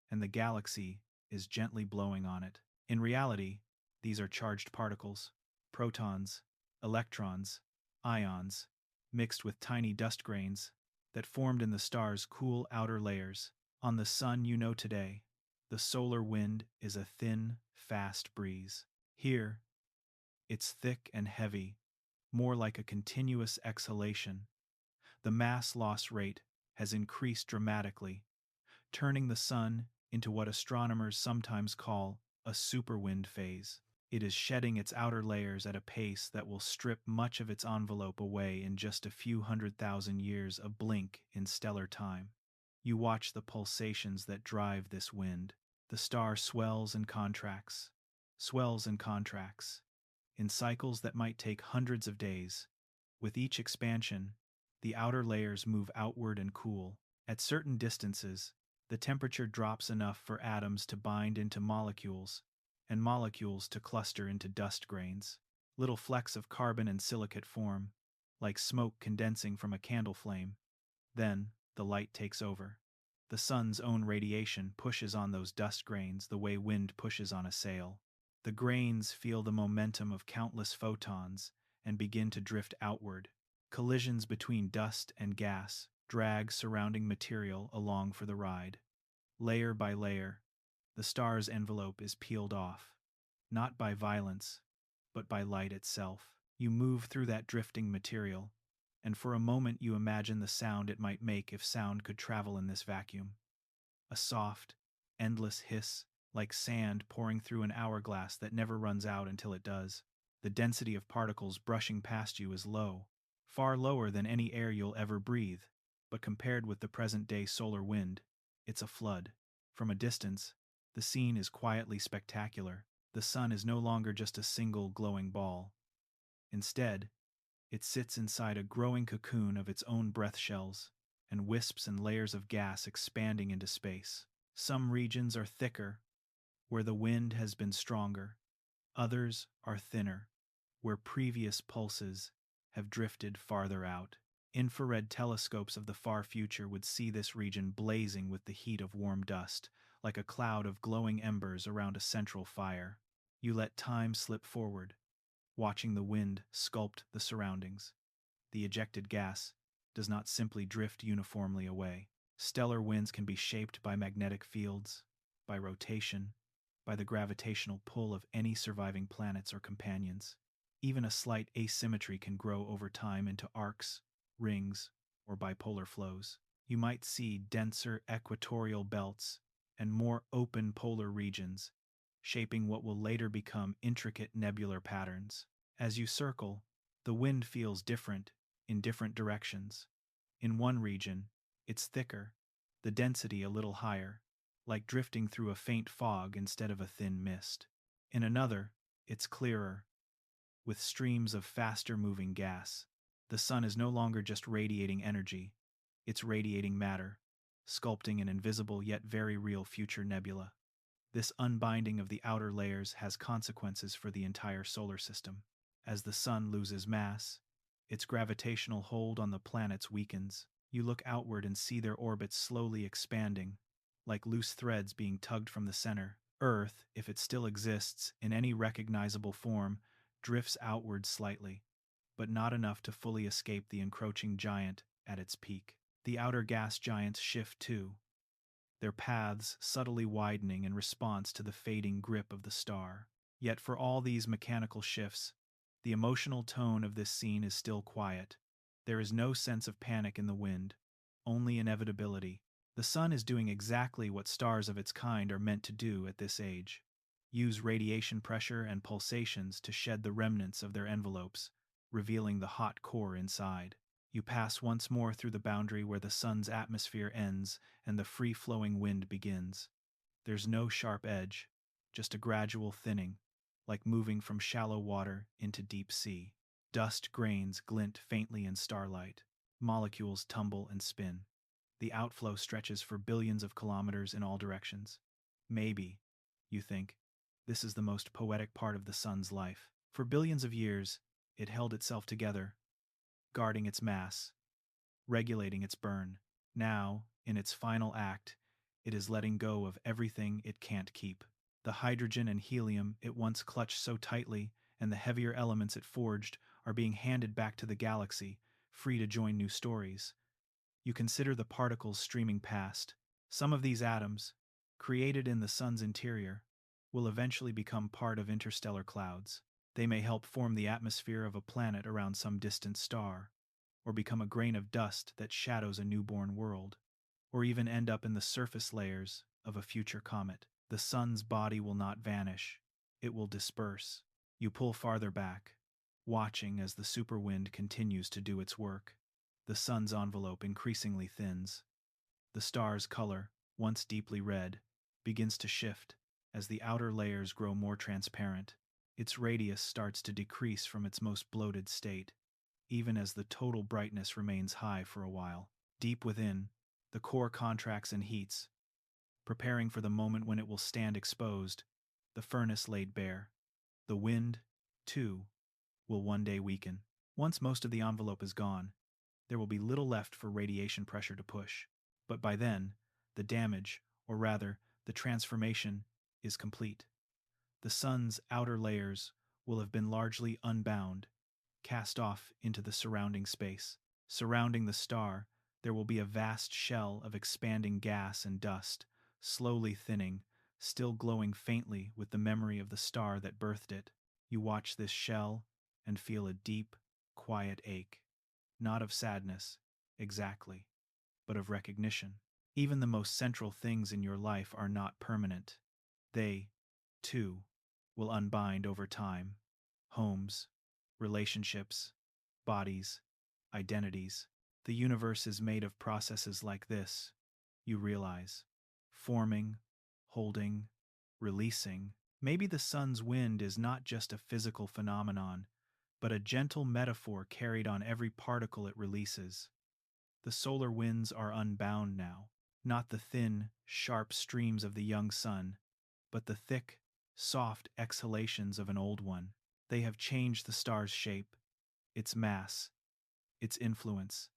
Speaker 1: and the galaxy is gently blowing on it. In reality, these are charged particles, protons, electrons, ions, mixed with tiny dust grains that formed in the star's cool outer layers. On the sun you know today, the solar wind is a thin, fast breeze. Here, it's thick and heavy, more like a continuous exhalation. The mass loss rate has increased dramatically, turning the sun into what astronomers sometimes call a superwind phase. It is shedding its outer layers at a pace that will strip much of its envelope away in just a few 100,000 years, a blink in stellar time. You watch the pulsations that drive this wind. The star swells and contracts, in cycles that might take hundreds of days. With each expansion, the outer layers move outward and cool. At certain distances, the temperature drops enough for atoms to bind into molecules, and molecules to cluster into dust grains. Little flecks of carbon and silicate form, like smoke condensing from a candle flame. Then, the light takes over. The sun's own radiation pushes on those dust grains the way wind pushes on a sail. The grains feel the momentum of countless photons and begin to drift outward. Collisions between dust and gas drag surrounding material along for the ride. Layer by layer, the star's envelope is peeled off, not by violence, but by light itself. You move through that drifting material, and for a moment you imagine the sound it might make if sound could travel in this vacuum. A soft, endless hiss, like sand pouring through an hourglass that never runs out until it does. The density of particles brushing past you is low, far lower than any air you'll ever breathe, but compared with the present-day solar wind, it's a flood. From a distance, the scene is quietly spectacular. The sun is no longer just a single glowing ball. Instead, it sits inside a growing cocoon of its own breath shells, and wisps and layers of gas expanding into space. Some regions are thicker, where the wind has been stronger. Others are thinner, where previous pulses have drifted farther out. Infrared telescopes of the far future would see this region blazing with the heat of warm dust, like a cloud of glowing embers around a central fire. You let time slip forward, watching the wind sculpt the surroundings. The ejected gas does not simply drift uniformly away. Stellar winds can be shaped by magnetic fields, by rotation, by the gravitational pull of any surviving planets or companions. Even a slight asymmetry can grow over time into arcs, rings, or bipolar flows. You might see denser equatorial belts and more open polar regions, shaping what will later become intricate nebular patterns. As you circle, the wind feels different in different directions. In one region, it's thicker, the density a little higher, like drifting through a faint fog instead of a thin mist. In another, it's clearer, with streams of faster-moving gas. The sun is no longer just radiating energy, it's radiating matter, sculpting an invisible yet very real future nebula. This unbinding of the outer layers has consequences for the entire solar system. As the sun loses mass, its gravitational hold on the planets weakens. You look outward and see their orbits slowly expanding, like loose threads being tugged from the center. Earth, if it still exists in any recognizable form, drifts outward slightly, but not enough to fully escape the encroaching giant at its peak. The outer gas giants shift too, their paths subtly widening in response to the fading grip of the star. Yet for all these mechanical shifts, the emotional tone of this scene is still quiet. There is no sense of panic in the wind, only inevitability. The sun is doing exactly what stars of its kind are meant to do at this age: use radiation pressure and pulsations to shed the remnants of their envelopes, revealing the hot core inside. You pass once more through the boundary where the sun's atmosphere ends and the free-flowing wind begins. There's no sharp edge, just a gradual thinning, like moving from shallow water into deep sea. Dust grains glint faintly in starlight. Molecules tumble and spin. The outflow stretches for billions of kilometers in all directions. Maybe, you think, this is the most poetic part of the sun's life. For billions of years, it held itself together, guarding its mass, regulating its burn. Now, in its final act, it is letting go of everything it can't keep. The hydrogen and helium it once clutched so tightly, and the heavier elements it forged, are being handed back to the galaxy, free to join new stories. You consider the particles streaming past. Some of these atoms, created in the sun's interior, will eventually become part of interstellar clouds. They may help form the atmosphere of a planet around some distant star, or become a grain of dust that shadows a newborn world, or even end up in the surface layers of a future comet. The sun's body will not vanish, it will disperse. You pull farther back, watching as the superwind continues to do its work. The sun's envelope increasingly thins. The star's color, once deeply red, begins to shift as the outer layers grow more transparent. Its radius starts to decrease from its most bloated state, even as the total brightness remains high for a while. Deep within, the core contracts and heats, preparing for the moment when it will stand exposed, the furnace laid bare. The wind, too, will one day weaken. Once most of the envelope is gone, there will be little left for radiation pressure to push. But by then, the damage, or rather, the transformation, is complete. The sun's outer layers will have been largely unbound, cast off into the surrounding space. Surrounding the star, there will be a vast shell of expanding gas and dust, slowly thinning, still glowing faintly with the memory of the star that birthed it. You watch this shell and feel a deep, quiet ache. Not of sadness, exactly, but of recognition. Even the most central things in your life are not permanent. They, too, will unbind over time. Homes, relationships, bodies, identities. The universe is made of processes like this, you realize. Forming, holding, releasing. Maybe the sun's wind is not just a physical phenomenon, but a gentle metaphor carried on every particle it releases. The solar winds are unbound now, not the thin, sharp streams of the young sun, but the thick, soft exhalations of an old one. They have changed the star's shape, its mass, its influence,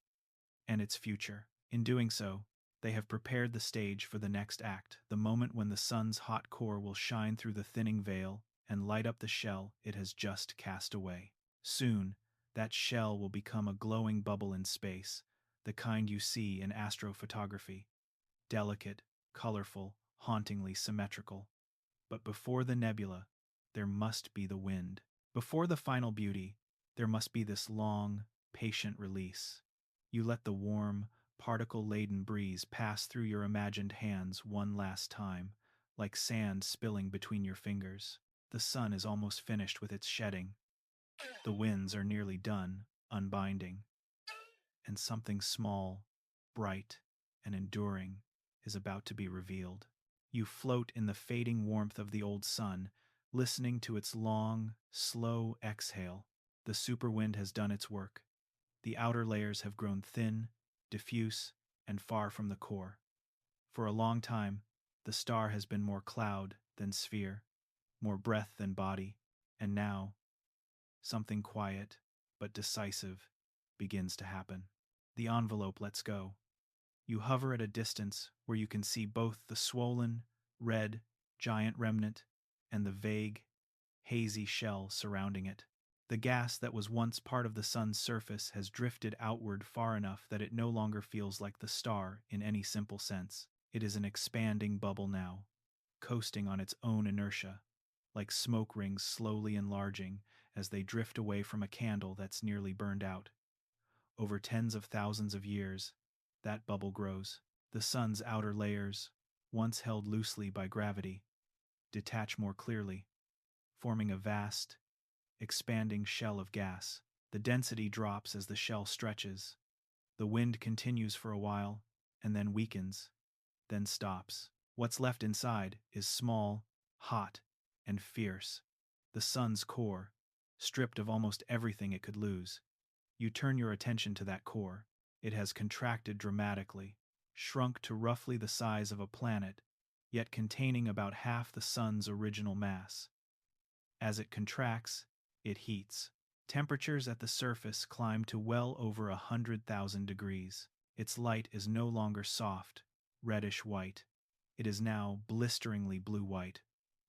Speaker 1: and its future. In doing so, they have prepared the stage for the next act, the moment when the sun's hot core will shine through the thinning veil and light up the shell it has just cast away. Soon, that shell will become a glowing bubble in space, the kind you see in astrophotography. Delicate, colorful, hauntingly symmetrical. But before the nebula, there must be the wind. Before the final beauty, there must be this long, patient release. You let the warm, particle-laden breeze pass through your imagined hands one last time, like sand spilling between your fingers. The sun is almost finished with its shedding. The winds are nearly done, unbinding. And something small, bright, and enduring is about to be revealed. You float in the fading warmth of the old sun, listening to its long, slow exhale. The superwind has done its work. The outer layers have grown thin, diffuse, and far from the core. For a long time, the star has been more cloud than sphere, more breath than body, and now, something quiet but decisive begins to happen. The envelope lets go. You hover at a distance where you can see both the swollen, red, giant remnant and the vague, hazy shell surrounding it. The gas that was once part of the sun's surface has drifted outward far enough that it no longer feels like the star in any simple sense. It is an expanding bubble now, coasting on its own inertia, like smoke rings slowly enlarging as they drift away from a candle that's nearly burned out. Over tens of thousands of years, that bubble grows. The sun's outer layers, once held loosely by gravity, detach more clearly, forming a vast, expanding shell of gas. The density drops as the shell stretches. The wind continues for a while, and then weakens, then stops. What's left inside is small, hot, and fierce. The sun's core, stripped of almost everything it could lose. You turn your attention to that core. It has contracted dramatically, shrunk to roughly the size of a planet, yet containing about half the sun's original mass. As it contracts, it heats. Temperatures at the surface climb to well over 100,000 degrees. Its light is no longer soft, reddish-white. It is now blisteringly blue-white,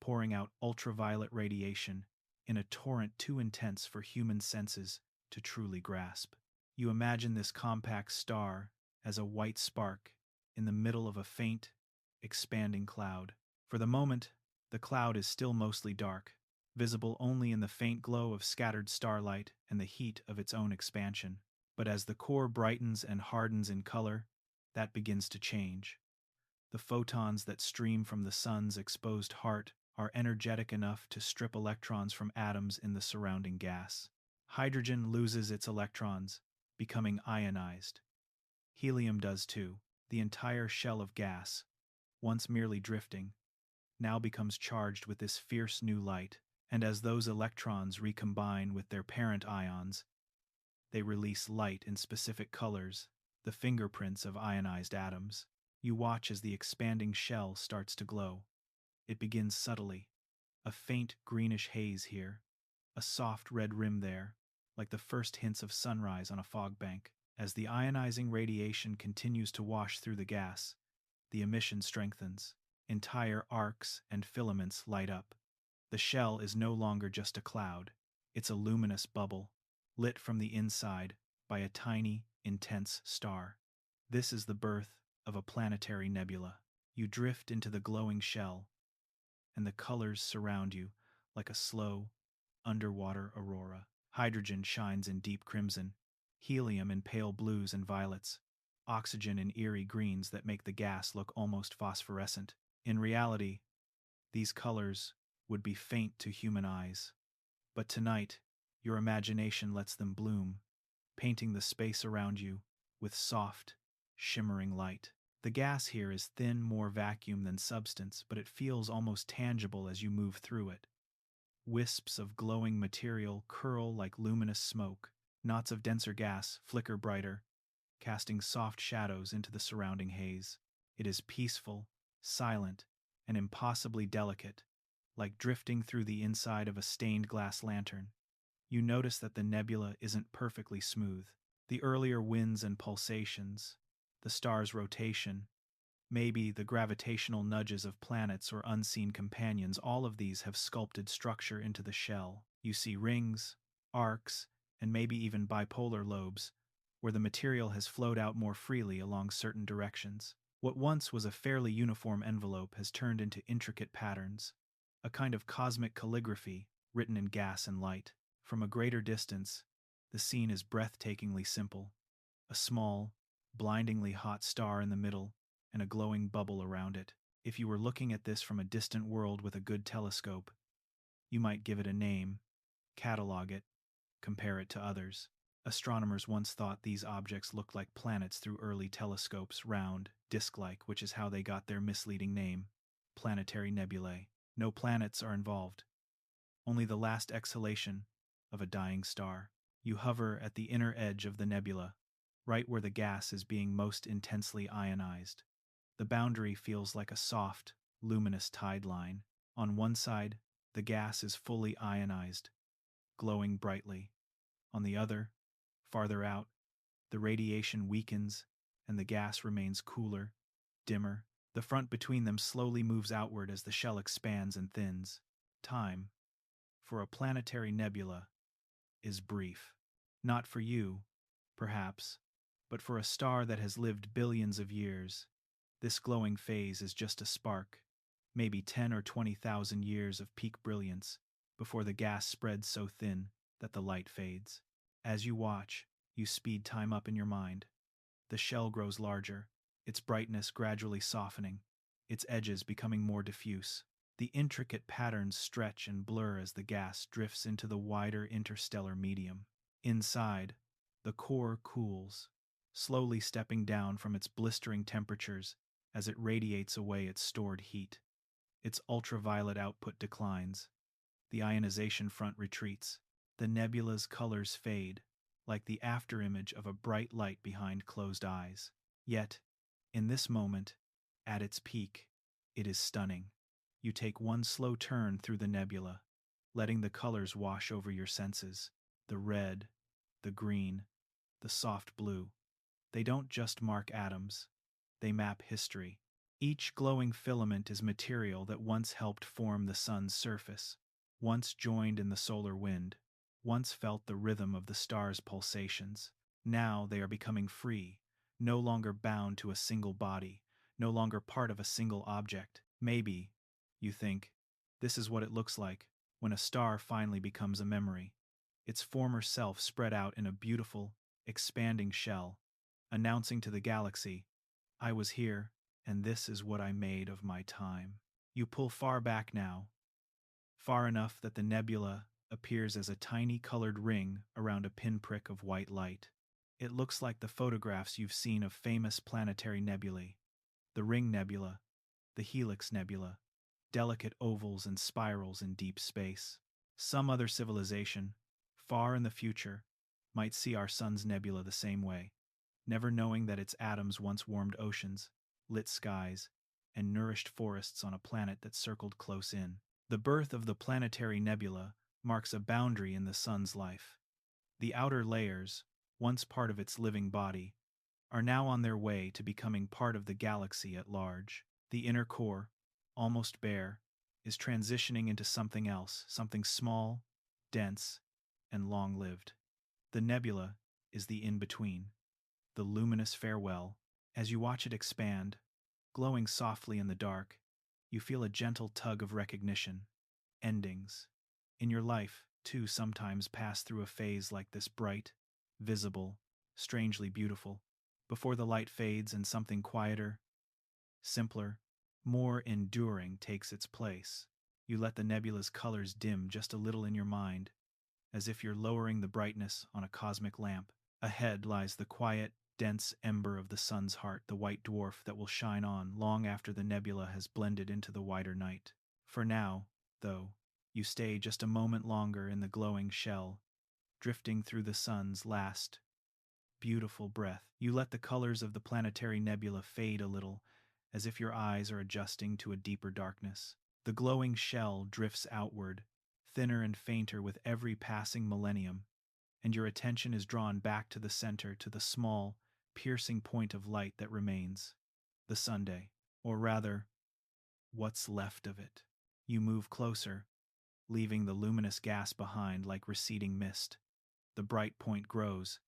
Speaker 1: pouring out ultraviolet radiation in a torrent too intense for human senses to truly grasp. You imagine this compact star as a white spark in the middle of a faint, expanding cloud. For the moment, the cloud is still mostly dark, visible only in the faint glow of scattered starlight and the heat of its own expansion. But as the core brightens and hardens in color, that begins to change. The photons that stream from the sun's exposed heart are energetic enough to strip electrons from atoms in the surrounding gas. Hydrogen loses its electrons, becoming ionized. Helium does too. The entire shell of gas, once merely drifting, now becomes charged with this fierce new light, and as those electrons recombine with their parent ions, they release light in specific colors, the fingerprints of ionized atoms. You watch as the expanding shell starts to glow. It begins subtly, a faint greenish haze here, a soft red rim there, like the first hints of sunrise on a fog bank. As the ionizing radiation continues to wash through the gas, the emission strengthens. Entire arcs and filaments light up. The shell is no longer just a cloud, it's a luminous bubble, lit from the inside by a tiny, intense star. This is the birth of a planetary nebula. You drift into the glowing shell, and the colors surround you like a slow, underwater aurora. Hydrogen shines in deep crimson, helium in pale blues and violets, oxygen in eerie greens that make the gas look almost phosphorescent. In reality, these colors would be faint to human eyes. But tonight, your imagination lets them bloom, painting the space around you with soft, shimmering light. The gas here is thin, more vacuum than substance, but it feels almost tangible as you move through it. Wisps of glowing material curl like luminous smoke. Knots of denser gas flicker brighter, casting soft shadows into the surrounding haze. It is peaceful, silent, and impossibly delicate, like drifting through the inside of a stained glass lantern. You notice that the nebula isn't perfectly smooth. The earlier winds and pulsations, the star's rotation, maybe the gravitational nudges of planets or unseen companions, all of these have sculpted structure into the shell. You see rings, arcs, and maybe even bipolar lobes, where the material has flowed out more freely along certain directions. What once was a fairly uniform envelope has turned into intricate patterns, a kind of cosmic calligraphy written in gas and light. From a greater distance, the scene is breathtakingly simple. A small, blindingly hot star in the middle, and a glowing bubble around it. If you were looking at this from a distant world with a good telescope, you might give it a name, catalog it, compare it to others. Astronomers once thought these objects looked like planets through early telescopes, round, disc-like, which is how they got their misleading name, planetary nebulae. No planets are involved, only the last exhalation of a dying star. You hover at the inner edge of the nebula, right where the gas is being most intensely ionized. The boundary feels like a soft, luminous tide line. On one side, the gas is fully ionized, glowing brightly. On the other, farther out, the radiation weakens and the gas remains cooler, dimmer. The front between them slowly moves outward as the shell expands and thins. Time, for a planetary nebula, is brief. Not for you, perhaps, but for a star that has lived billions of years, this glowing phase is just a spark, maybe 10 or 20,000 years of peak brilliance before the gas spreads so thin that the light fades. As you watch, you speed time up in your mind. The shell grows larger, its brightness gradually softening, its edges becoming more diffuse. The intricate patterns stretch and blur as the gas drifts into the wider interstellar medium. Inside, the core cools, slowly stepping down from its blistering temperatures as it radiates away its stored heat. Its ultraviolet output declines. The ionization front retreats. The nebula's colors fade, like the afterimage of a bright light behind closed eyes. Yet, in this moment, at its peak, it is stunning. You take one slow turn through the nebula, letting the colors wash over your senses. The red, the green, the soft blue. They don't just mark atoms, they map history. Each glowing filament is material that once helped form the sun's surface, once joined in the solar wind, once felt the rhythm of the star's pulsations. Now they are becoming free, no longer bound to a single body, no longer part of a single object. Maybe, you think, this is what it looks like when a star finally becomes a memory. Its former self spread out in a beautiful, expanding shell, announcing to the galaxy, I was here, and this is what I made of my time. You pull far back now, far enough that the nebula appears as a tiny colored ring around a pinprick of white light. It looks like the photographs you've seen of famous planetary nebulae, the Ring Nebula, the Helix Nebula, delicate ovals and spirals in deep space. Some other civilization, far in the future, might see our sun's nebula the same way, never knowing that its atoms once warmed oceans, lit skies, and nourished forests on a planet that circled close in. The birth of the planetary nebula marks a boundary in the sun's life. The outer layers, once part of its living body, are now on their way to becoming part of the galaxy at large. The inner core, almost bare, is transitioning into something else, something small, dense, and long-lived. The nebula is the in-between, the luminous farewell. As you watch it expand, glowing softly in the dark, you feel a gentle tug of recognition. Endings. In your life, too, sometimes pass through a phase like this, bright, visible, strangely beautiful, before the light fades and something quieter, simpler, more enduring takes its place. You let the nebula's colors dim just a little in your mind, as if you're lowering the brightness on a cosmic lamp. Ahead lies the quiet, dense ember of the sun's heart, the white dwarf that will shine on long after the nebula has blended into the wider night. For now, though, you stay just a moment longer in the glowing shell, drifting through the sun's last, beautiful breath. You let the colors of the planetary nebula fade a little, as if your eyes are adjusting to a deeper darkness. The glowing shell drifts outward, thinner and fainter with every passing millennium, and your attention is drawn back to the center, to the small, piercing point of light that remains, the Sunday, or rather, what's left of it. You move closer, leaving the luminous gas behind like receding mist. The bright point grows,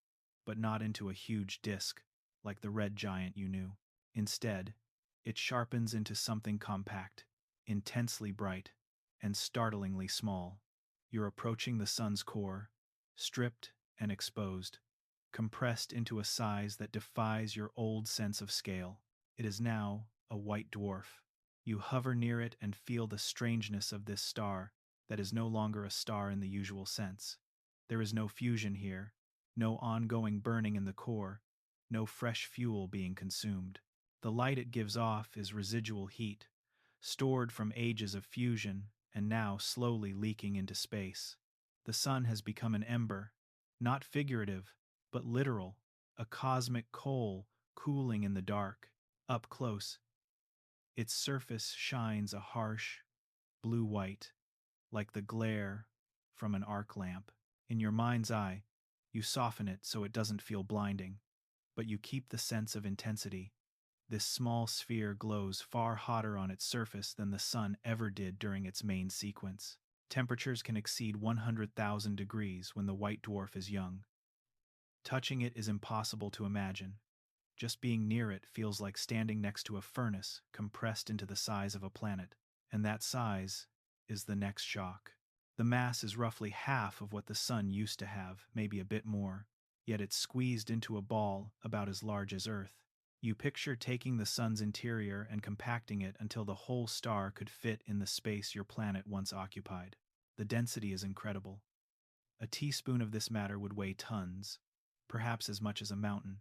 Speaker 1: but not into a huge disk like the red giant you knew. Instead, it sharpens into something compact, intensely bright, and startlingly small. You're approaching the sun's core, stripped and exposed, compressed into a size that defies your old sense of scale. It is now a white dwarf. You hover near it and feel the strangeness of this star that is no longer a star in the usual sense. There is no fusion here, no ongoing burning in the core, no fresh fuel being consumed. The light it gives off is residual heat, stored from ages of fusion and now slowly leaking into space. The sun has become an ember, not figurative, but literal, a cosmic coal cooling in the dark. Up close, its surface shines a harsh, blue-white, like the glare from an arc lamp. In your mind's eye, you soften it so it doesn't feel blinding, but you keep the sense of intensity. This small sphere glows far hotter on its surface than the sun ever did during its main sequence. Temperatures can exceed 100,000 degrees when the white dwarf is young. Touching it is impossible to imagine. Just being near it feels like standing next to a furnace compressed into the size of a planet, and that size is the next shock. The mass is roughly half of what the sun used to have, maybe a bit more, yet it's squeezed into a ball about as large as Earth. You picture taking the sun's interior and compacting it until the whole star could fit in the space your planet once occupied. The density is incredible. A teaspoon of this matter would weigh tons, perhaps as much as a mountain,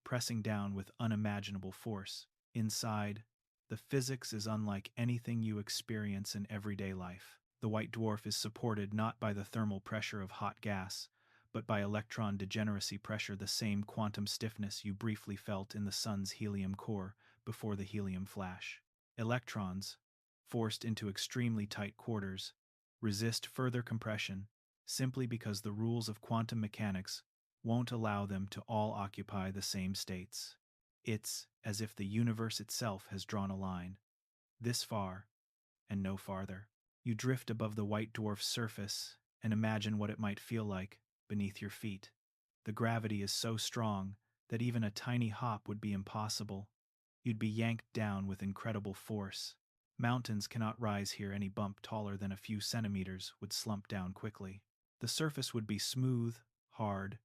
Speaker 1: pressing down with unimaginable force. Inside, the physics is unlike anything you experience in everyday life. The white dwarf is supported not by the thermal pressure of hot gas, but by electron degeneracy pressure, the same quantum stiffness you briefly felt in the sun's helium core before the helium flash. Electrons, forced into extremely tight quarters, resist further compression simply because the rules of quantum mechanics won't allow them to all occupy the same states. It's as if the universe itself has drawn a line, this far and no farther. You drift above the white dwarf's surface and imagine what it might feel like beneath your feet. The gravity is so strong that even a tiny hop would be impossible. You'd be yanked down with incredible force. Mountains cannot rise here. Any bump taller than a few centimeters would slump down quickly. The surface would be smooth, hard,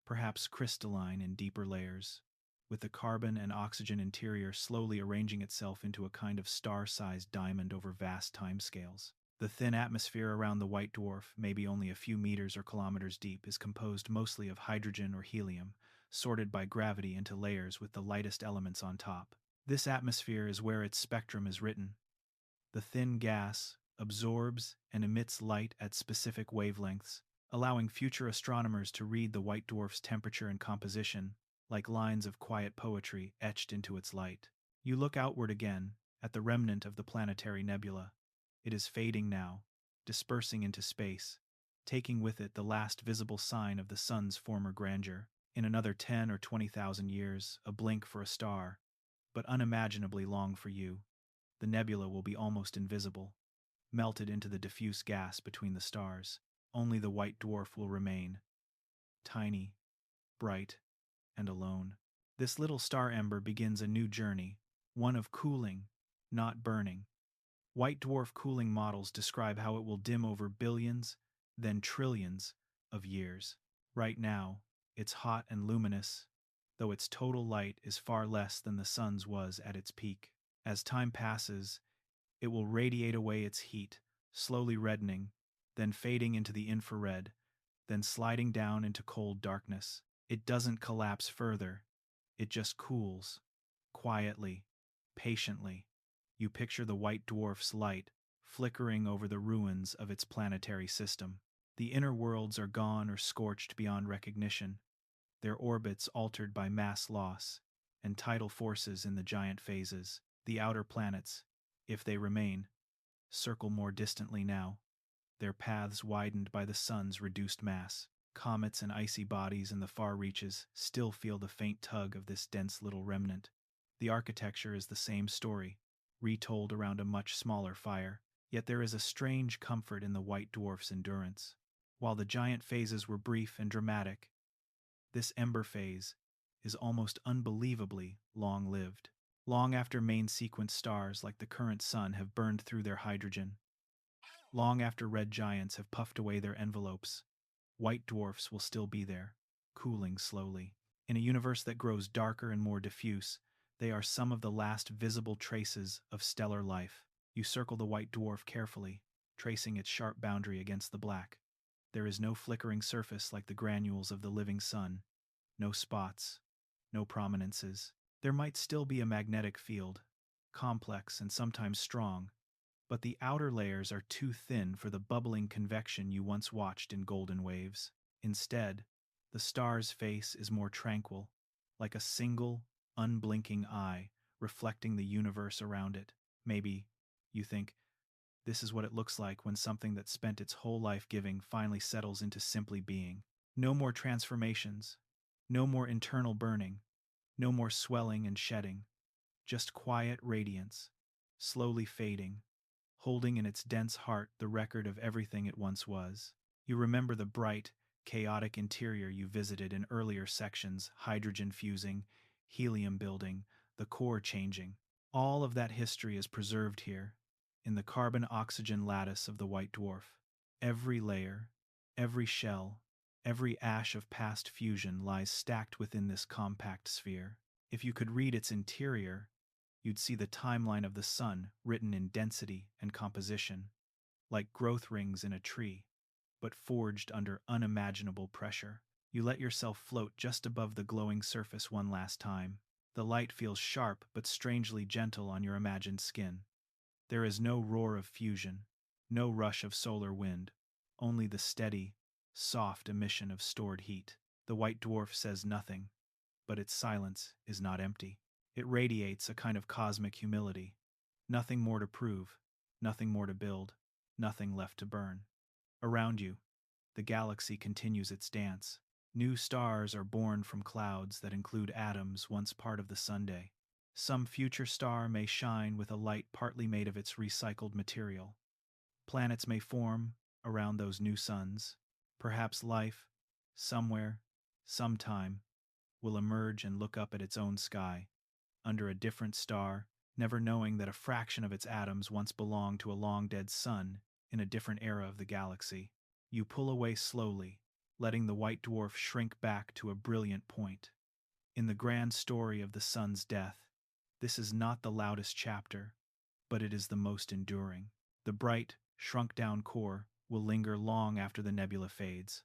Speaker 1: perhaps crystalline in deeper layers, with the carbon and oxygen interior slowly arranging itself into a kind of star-sized diamond over vast timescales. The thin atmosphere around the white dwarf, maybe only a few meters or kilometers deep, is composed mostly of hydrogen or helium, sorted by gravity into layers with the lightest elements on top. This atmosphere is where its spectrum is written. The thin gas absorbs and emits light at specific wavelengths, allowing future astronomers to read the white dwarf's temperature and composition like lines of quiet poetry etched into its light. You look outward again, at the remnant of the planetary nebula. It is fading now, dispersing into space, taking with it the last visible sign of the sun's former grandeur. In another 10 or 20,000 years, a blink for a star, but unimaginably long for you, the nebula will be almost invisible, melted into the diffuse gas between the stars. Only the white dwarf will remain, tiny, bright, and alone. This little star ember begins a new journey, one of cooling, not burning. White dwarf cooling models describe how it will dim over billions, then trillions of years. Right now, it's hot and luminous, though its total light is far less than the sun's was at its peak. As time passes, it will radiate away its heat, slowly reddening, then fading into the infrared, then sliding down into cold darkness. It doesn't collapse further, it just cools, quietly, patiently. You picture the white dwarf's light flickering over the ruins of its planetary system. The inner worlds are gone or scorched beyond recognition, their orbits altered by mass loss and tidal forces in the giant phases. The outer planets, if they remain, circle more distantly now, their paths widened by the sun's reduced mass. Comets and icy bodies in the far reaches still feel the faint tug of this dense little remnant. The architecture is the same story, retold around a much smaller fire, yet there is a strange comfort in the white dwarf's endurance. While the giant phases were brief and dramatic, this ember phase is almost unbelievably long-lived. Long after main sequence stars like the current sun have burned through their hydrogen, long after red giants have puffed away their envelopes, white dwarfs will still be there, cooling slowly. In a universe that grows darker and more diffuse, they are some of the last visible traces of stellar life. You circle the white dwarf carefully, tracing its sharp boundary against the black. There is no flickering surface like the granules of the living sun, no spots, no prominences. There might still be a magnetic field, complex and sometimes strong, but the outer layers are too thin for the bubbling convection you once watched in golden waves. Instead, the star's face is more tranquil, like a single, unblinking eye reflecting the universe around it. Maybe, you think, this is what it looks like when something that spent its whole life giving finally settles into simply being. No more transformations, no more internal burning, no more swelling and shedding, just quiet radiance, slowly fading, holding in its dense heart the record of everything it once was. You remember the bright, chaotic interior you visited in earlier sections, hydrogen fusing, helium building, the core changing. All of that history is preserved here, in the carbon-oxygen lattice of the white dwarf. Every layer, every shell, every ash of past fusion lies stacked within this compact sphere. If you could read its interior, you'd see the timeline of the sun written in density and composition, like growth rings in a tree, but forged under unimaginable pressure. You let yourself float just above the glowing surface one last time. The light feels sharp but strangely gentle on your imagined skin. There is no roar of fusion, no rush of solar wind, only the steady, soft emission of stored heat. The white dwarf says nothing, but its silence is not empty. It radiates a kind of cosmic humility. Nothing more to prove, nothing more to build, nothing left to burn. Around you, the galaxy continues its dance. New stars are born from clouds that include atoms once part of the Sunday. Some future star may shine with a light partly made of its recycled material. Planets may form around those new suns. Perhaps life, somewhere, sometime, will emerge and look up at its own sky, under a different star, never knowing that a fraction of its atoms once belonged to a long-dead sun in a different era of the galaxy. You pull away slowly, letting the white dwarf shrink back to a brilliant point. In the grand story of the sun's death, this is not the loudest chapter, but it is the most enduring. The bright, shrunk-down core will linger long after the nebula fades.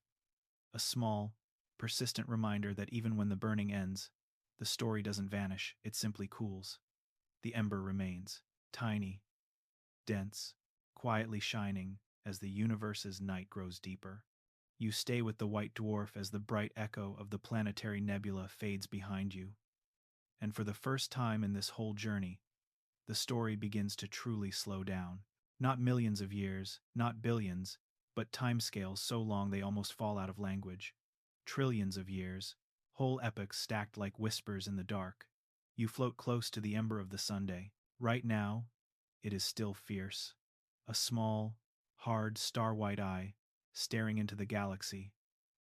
Speaker 1: A small, persistent reminder that even when the burning ends, the story doesn't vanish, it simply cools. The ember remains, tiny, dense, quietly shining as the universe's night grows deeper. You stay with the white dwarf as the bright echo of the planetary nebula fades behind you. And for the first time in this whole journey, the story begins to truly slow down. Not millions of years, not billions, but timescales so long they almost fall out of language. Trillions of years, whole epochs stacked like whispers in the dark. You float close to the ember of the Sunday. Right now, it is still fierce. A small, hard, star-white eye, staring into the galaxy,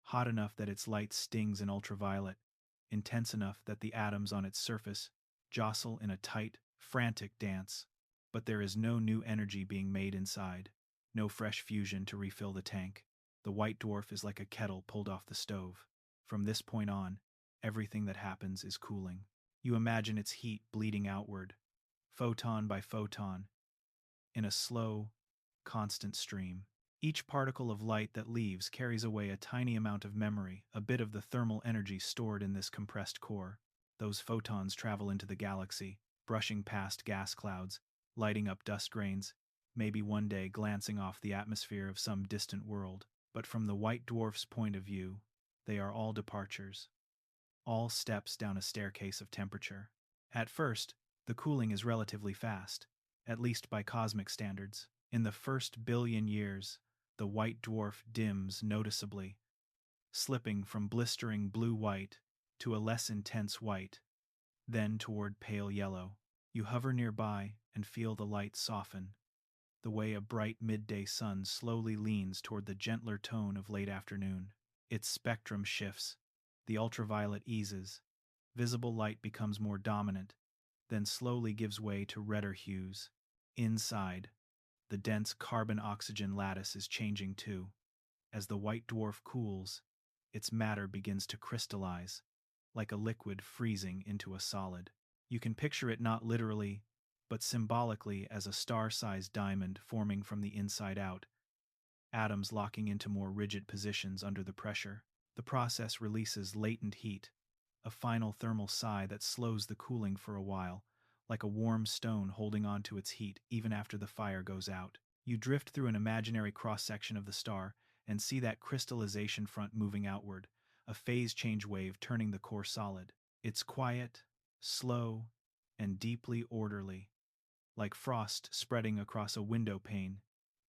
Speaker 1: hot enough that its light stings in ultraviolet, intense enough that the atoms on its surface jostle in a tight, frantic dance. But there is no new energy being made inside, no fresh fusion to refill the tank. The white dwarf is like a kettle pulled off the stove. From this point on, everything that happens is cooling. You imagine its heat bleeding outward, photon by photon, in a slow, constant stream. Each particle of light that leaves carries away a tiny amount of memory, a bit of the thermal energy stored in this compressed core. Those photons travel into the galaxy, brushing past gas clouds, lighting up dust grains, maybe one day glancing off the atmosphere of some distant world. But from the white dwarf's point of view, they are all departures, all steps down a staircase of temperature. At first, the cooling is relatively fast, at least by cosmic standards. In the first billion years, the white dwarf dims noticeably, slipping from blistering blue-white to a less intense white, then toward pale yellow. You hover nearby and feel the light soften, the way a bright midday sun slowly leans toward the gentler tone of late afternoon. Its spectrum shifts, the ultraviolet eases, visible light becomes more dominant, then slowly gives way to redder hues. Inside, the dense carbon-oxygen lattice is changing too. As the white dwarf cools, its matter begins to crystallize, like a liquid freezing into a solid. You can picture it not literally, but symbolically as a star-sized diamond forming from the inside out, atoms locking into more rigid positions under the pressure. The process releases latent heat, a final thermal sigh that slows the cooling for a while, like a warm stone holding on to its heat even after the fire goes out. You drift through an imaginary cross-section of the star and see that crystallization front moving outward, a phase change wave turning the core solid. It's quiet, slow, and deeply orderly, like frost spreading across a window pane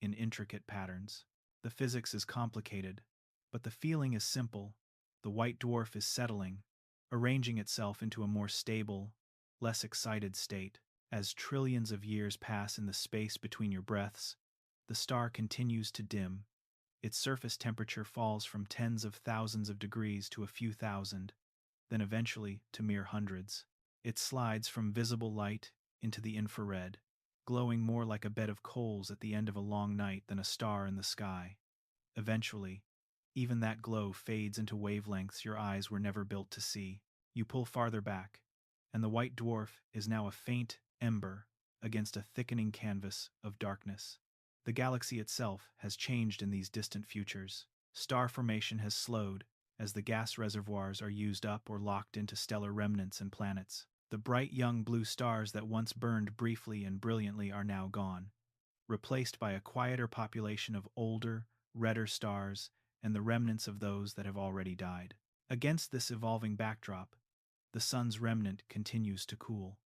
Speaker 1: in intricate patterns. The physics is complicated, but the feeling is simple. The white dwarf is settling, arranging itself into a more stable, less excited state. As trillions of years pass in the space between your breaths, the star continues to dim. Its surface temperature falls from tens of thousands of degrees to a few thousand, then eventually to mere hundreds. It slides from visible light into the infrared, glowing more like a bed of coals at the end of a long night than a star in the sky. Eventually, even that glow fades into wavelengths your eyes were never built to see. You pull farther back, and the white dwarf is now a faint ember against a thickening canvas of darkness. The galaxy itself has changed in these distant futures. Star formation has slowed as the gas reservoirs are used up or locked into stellar remnants and planets. The bright young blue stars that once burned briefly and brilliantly are now gone, replaced by a quieter population of older, redder stars and the remnants of those that have already died. Against this evolving backdrop, the sun's remnant continues to cool.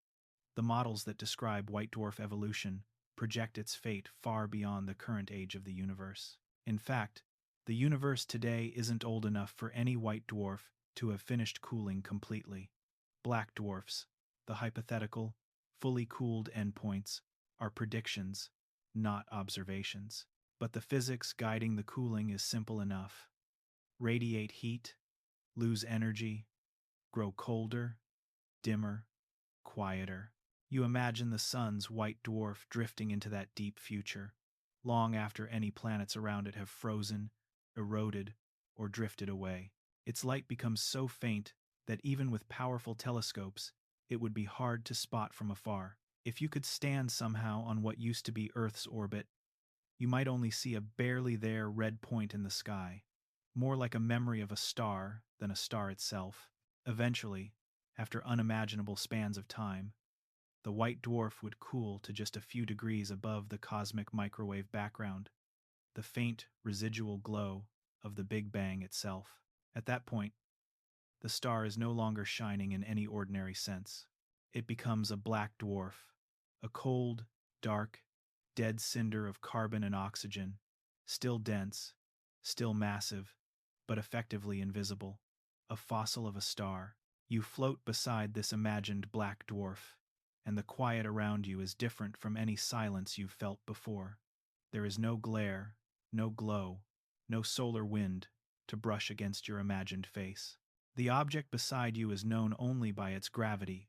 Speaker 1: The models that describe white dwarf evolution project its fate far beyond the current age of the universe. In fact, the universe today isn't old enough for any white dwarf to have finished cooling completely. Black dwarfs, the hypothetical, fully cooled endpoints, are predictions, not observations. But the physics guiding the cooling is simple enough. Radiate heat, lose energy, grow colder, dimmer, quieter. You imagine the sun's white dwarf drifting into that deep future, long after any planets around it have frozen, eroded, or drifted away. Its light becomes so faint that even with powerful telescopes, it would be hard to spot from afar. If you could stand somehow on what used to be Earth's orbit, you might only see a barely there red point in the sky, more like a memory of a star than a star itself. Eventually, after unimaginable spans of time, the white dwarf would cool to just a few degrees above the cosmic microwave background, the faint residual glow of the Big Bang itself. At that point, the star is no longer shining in any ordinary sense. It becomes a black dwarf, a cold, dark, dead cinder of carbon and oxygen, still dense, still massive, but effectively invisible, a fossil of a star. You float beside this imagined black dwarf, and the quiet around you is different from any silence you've felt before. There is no glare, no glow, no solar wind to brush against your imagined face. The object beside you is known only by its gravity,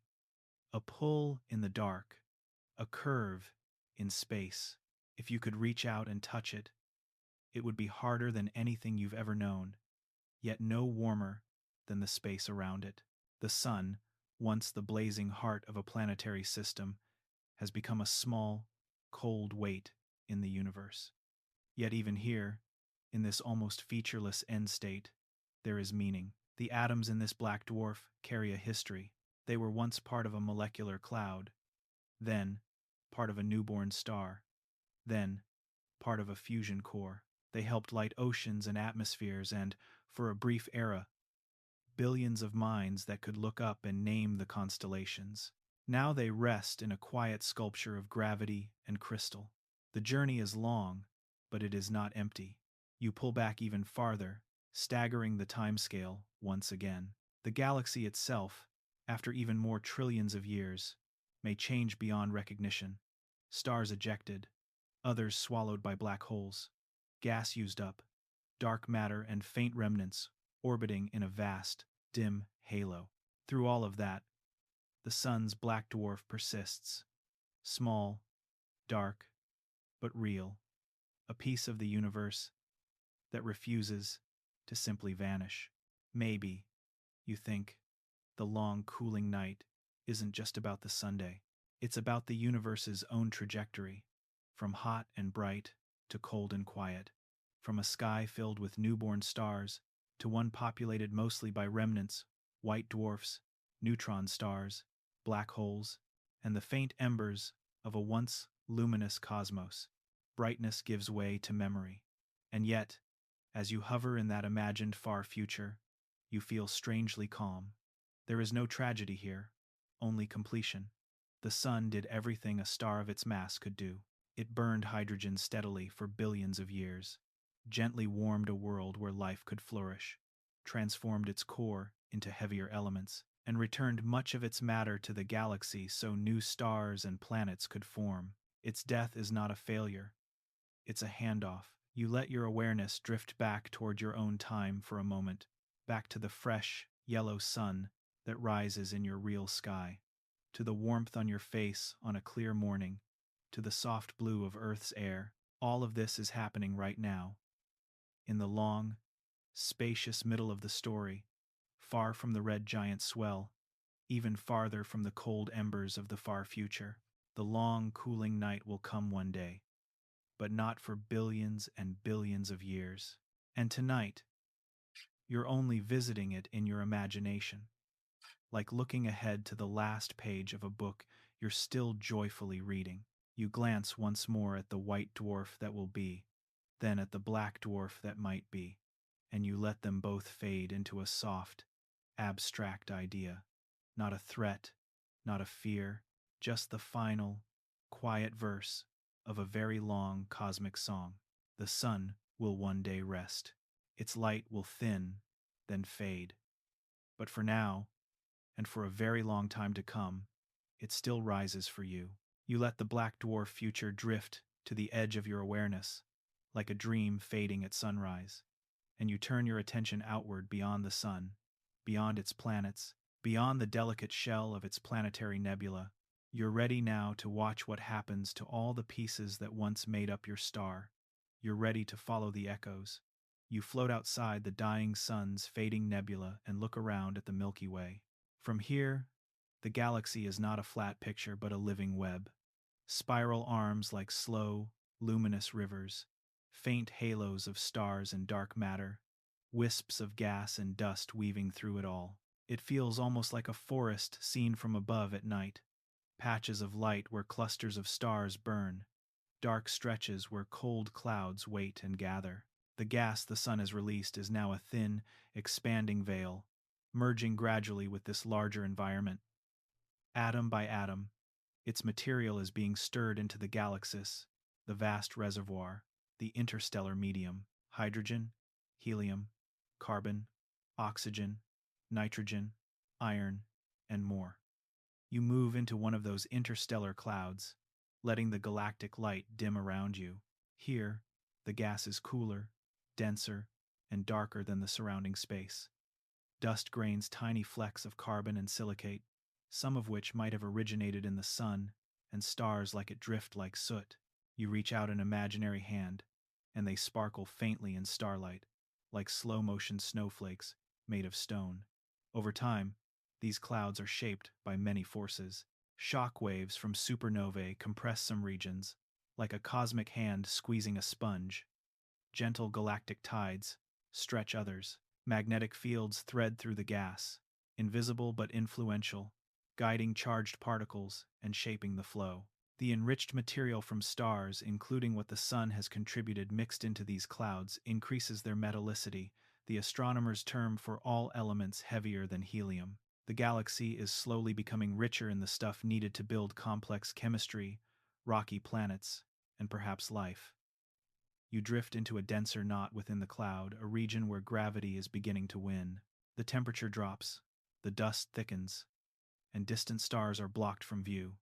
Speaker 1: a pull in the dark, a curve in space. If you could reach out and touch it, it would be harder than anything you've ever known, yet no warmer than the space around it. The sun, once the blazing heart of a planetary system, has become a small, cold weight in the universe. Yet even here, in this almost featureless end state, there is meaning. The atoms in this black dwarf carry a history. They were once part of a molecular cloud, then part of a newborn star, then part of a fusion core. They helped light oceans and atmospheres and, for a brief era, billions of minds that could look up and name the constellations. Now they rest in a quiet sculpture of gravity and crystal. The journey is long, but it is not empty. You pull back even farther, staggering the timescale once again. The galaxy itself, after even more trillions of years, may change beyond recognition. Stars ejected, others swallowed by black holes, gas used up, dark matter and faint remnants orbiting in a vast, dim halo. Through all of that, the sun's black dwarf persists, small, dark, but real, a piece of the universe that refuses to simply vanish. Maybe, you think, the long cooling night isn't just about the Sunday. It's about the universe's own trajectory, from hot and bright to cold and quiet, from a sky filled with newborn stars to one populated mostly by remnants, white dwarfs, neutron stars, black holes, and the faint embers of a once luminous cosmos. Brightness gives way to memory. And yet, as you hover in that imagined far future, you feel strangely calm. There is no tragedy here, only completion. The sun did everything a star of its mass could do. It burned hydrogen steadily for billions of years, gently warmed a world where life could flourish, transformed its core into heavier elements, and returned much of its matter to the galaxy so new stars and planets could form. Its death is not a failure. It's a handoff. You let your awareness drift back toward your own time for a moment, back to the fresh, yellow sun that rises in your real sky, to the warmth on your face on a clear morning, to the soft blue of Earth's air. All of this is happening right now, in the long, spacious middle of the story, far from the red giant swell, even farther from the cold embers of the far future. The long, cooling night will come one day, but not for billions and billions of years. And tonight, you're only visiting it in your imagination, like looking ahead to the last page of a book you're still joyfully reading. You glance once more at the white dwarf that will be, then at the black dwarf that might be, and you let them both fade into a soft, abstract idea. Not a threat, not a fear, just the final, quiet verse of a very long cosmic song. The sun will one day rest. Its light will thin, then fade. But for now, and for a very long time to come, it still rises for you. You let the black dwarf future drift to the edge of your awareness, like a dream fading at sunrise, and you turn your attention outward beyond the sun, beyond its planets, beyond the delicate shell of its planetary nebula. You're ready now to watch what happens to all the pieces that once made up your star. You're ready to follow the echoes. You float outside the dying sun's fading nebula and look around at the Milky Way. From here, the galaxy is not a flat picture but a living web. Spiral arms like slow, luminous rivers, faint halos of stars and dark matter, wisps of gas and dust weaving through it all. It feels almost like a forest seen from above at night. Patches of light where clusters of stars burn, dark stretches where cold clouds wait and gather. The gas the sun has released is now a thin, expanding veil, merging gradually with this larger environment. Atom by atom, its material is being stirred into the galaxis, the vast reservoir, the interstellar medium, hydrogen, helium, carbon, oxygen, nitrogen, iron, and more. You move into one of those interstellar clouds, letting the galactic light dim around you. Here, the gas is cooler, denser, and darker than the surrounding space. Dust grains tiny flecks of carbon and silicate, some of which might have originated in the sun, and stars like it drift like soot. You reach out an imaginary hand, and they sparkle faintly in starlight, like slow-motion snowflakes made of stone. Over time, these clouds are shaped by many forces. Shock waves from supernovae compress some regions, like a cosmic hand squeezing a sponge. Gentle galactic tides stretch others. Magnetic fields thread through the gas, invisible but influential, guiding charged particles and shaping the flow. The enriched material from stars, including what the sun has contributed mixed into these clouds, increases their metallicity, the astronomer's term for all elements heavier than helium. The galaxy is slowly becoming richer in the stuff needed to build complex chemistry, rocky planets, and perhaps life. You drift into a denser knot within the cloud, a region where gravity is beginning to win. The temperature drops, the dust thickens, and distant stars are blocked from view.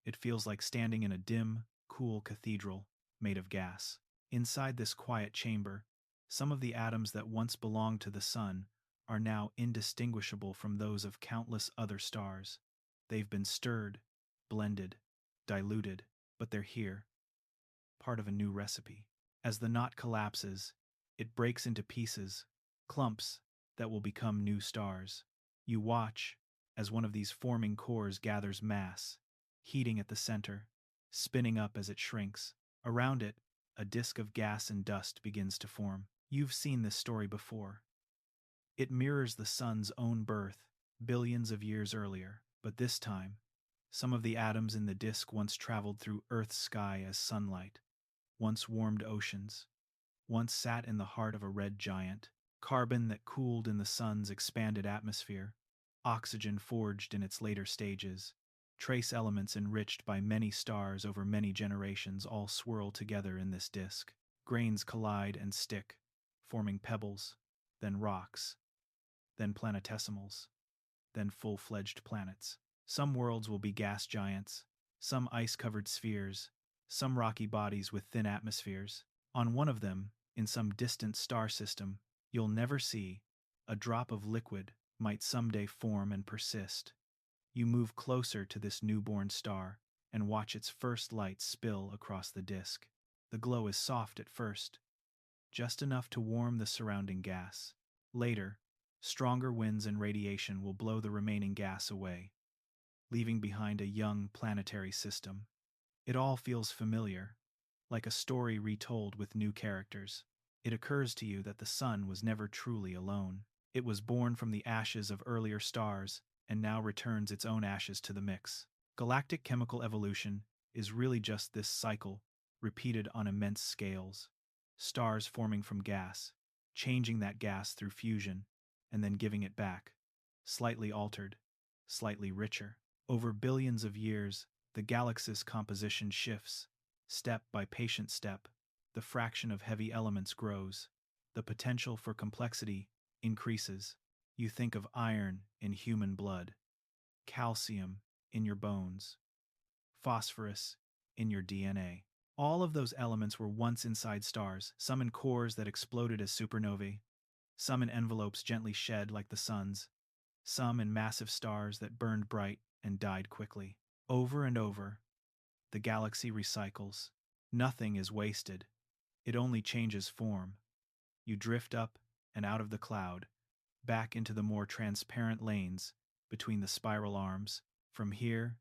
Speaker 1: It feels like standing in a dim, cool cathedral made of gas. Inside this quiet chamber, some of the atoms that once belonged to the sun are now indistinguishable from those of countless other stars. They've been stirred, blended, diluted, but they're here, part of a new recipe. As the knot collapses, it breaks into pieces, clumps that will become new stars. You watch as one of these forming cores gathers mass, heating at the center, spinning up as it shrinks. Around it, a disk of gas and dust begins to form. You've seen this story before. It mirrors the sun's own birth, billions of years earlier, but this time, some of the atoms in the disk once traveled through Earth's sky as sunlight, once warmed oceans, once sat in the heart of a red giant, carbon that cooled in the sun's expanded atmosphere, oxygen forged in its later stages, trace elements enriched by many stars over many generations all swirl together in this disk. Grains collide and stick, forming pebbles, then rocks, then planetesimals, then full-fledged planets. Some worlds will be gas giants, some ice-covered spheres, some rocky bodies with thin atmospheres. On one of them, in some distant star system you'll never see, a drop of liquid might someday form and persist. You move closer to this newborn star and watch its first light spill across the disk. The glow is soft at first, just enough to warm the surrounding gas. Later, stronger winds and radiation will blow the remaining gas away, leaving behind a young planetary system. It all feels familiar, like a story retold with new characters. It occurs to you that the sun was never truly alone. It was born from the ashes of earlier stars and now returns its own ashes to the mix. Galactic chemical evolution is really just this cycle, repeated on immense scales. Stars forming from gas, changing that gas through fusion, and then giving it back, slightly altered, slightly richer. Over billions of years, the galaxy's composition shifts, Step by patient step, the fraction of heavy elements grows. The potential for complexity increases. You think of iron in human blood, calcium in your bones, phosphorus in your DNA. All of those elements were once inside stars, some in cores that exploded as supernovae, some in envelopes gently shed like the sun's, some in massive stars that burned bright and died quickly. Over and over, the galaxy recycles. Nothing is wasted. It only changes form. You drift up and out of the cloud, back into the more transparent lanes between the spiral arms. From here,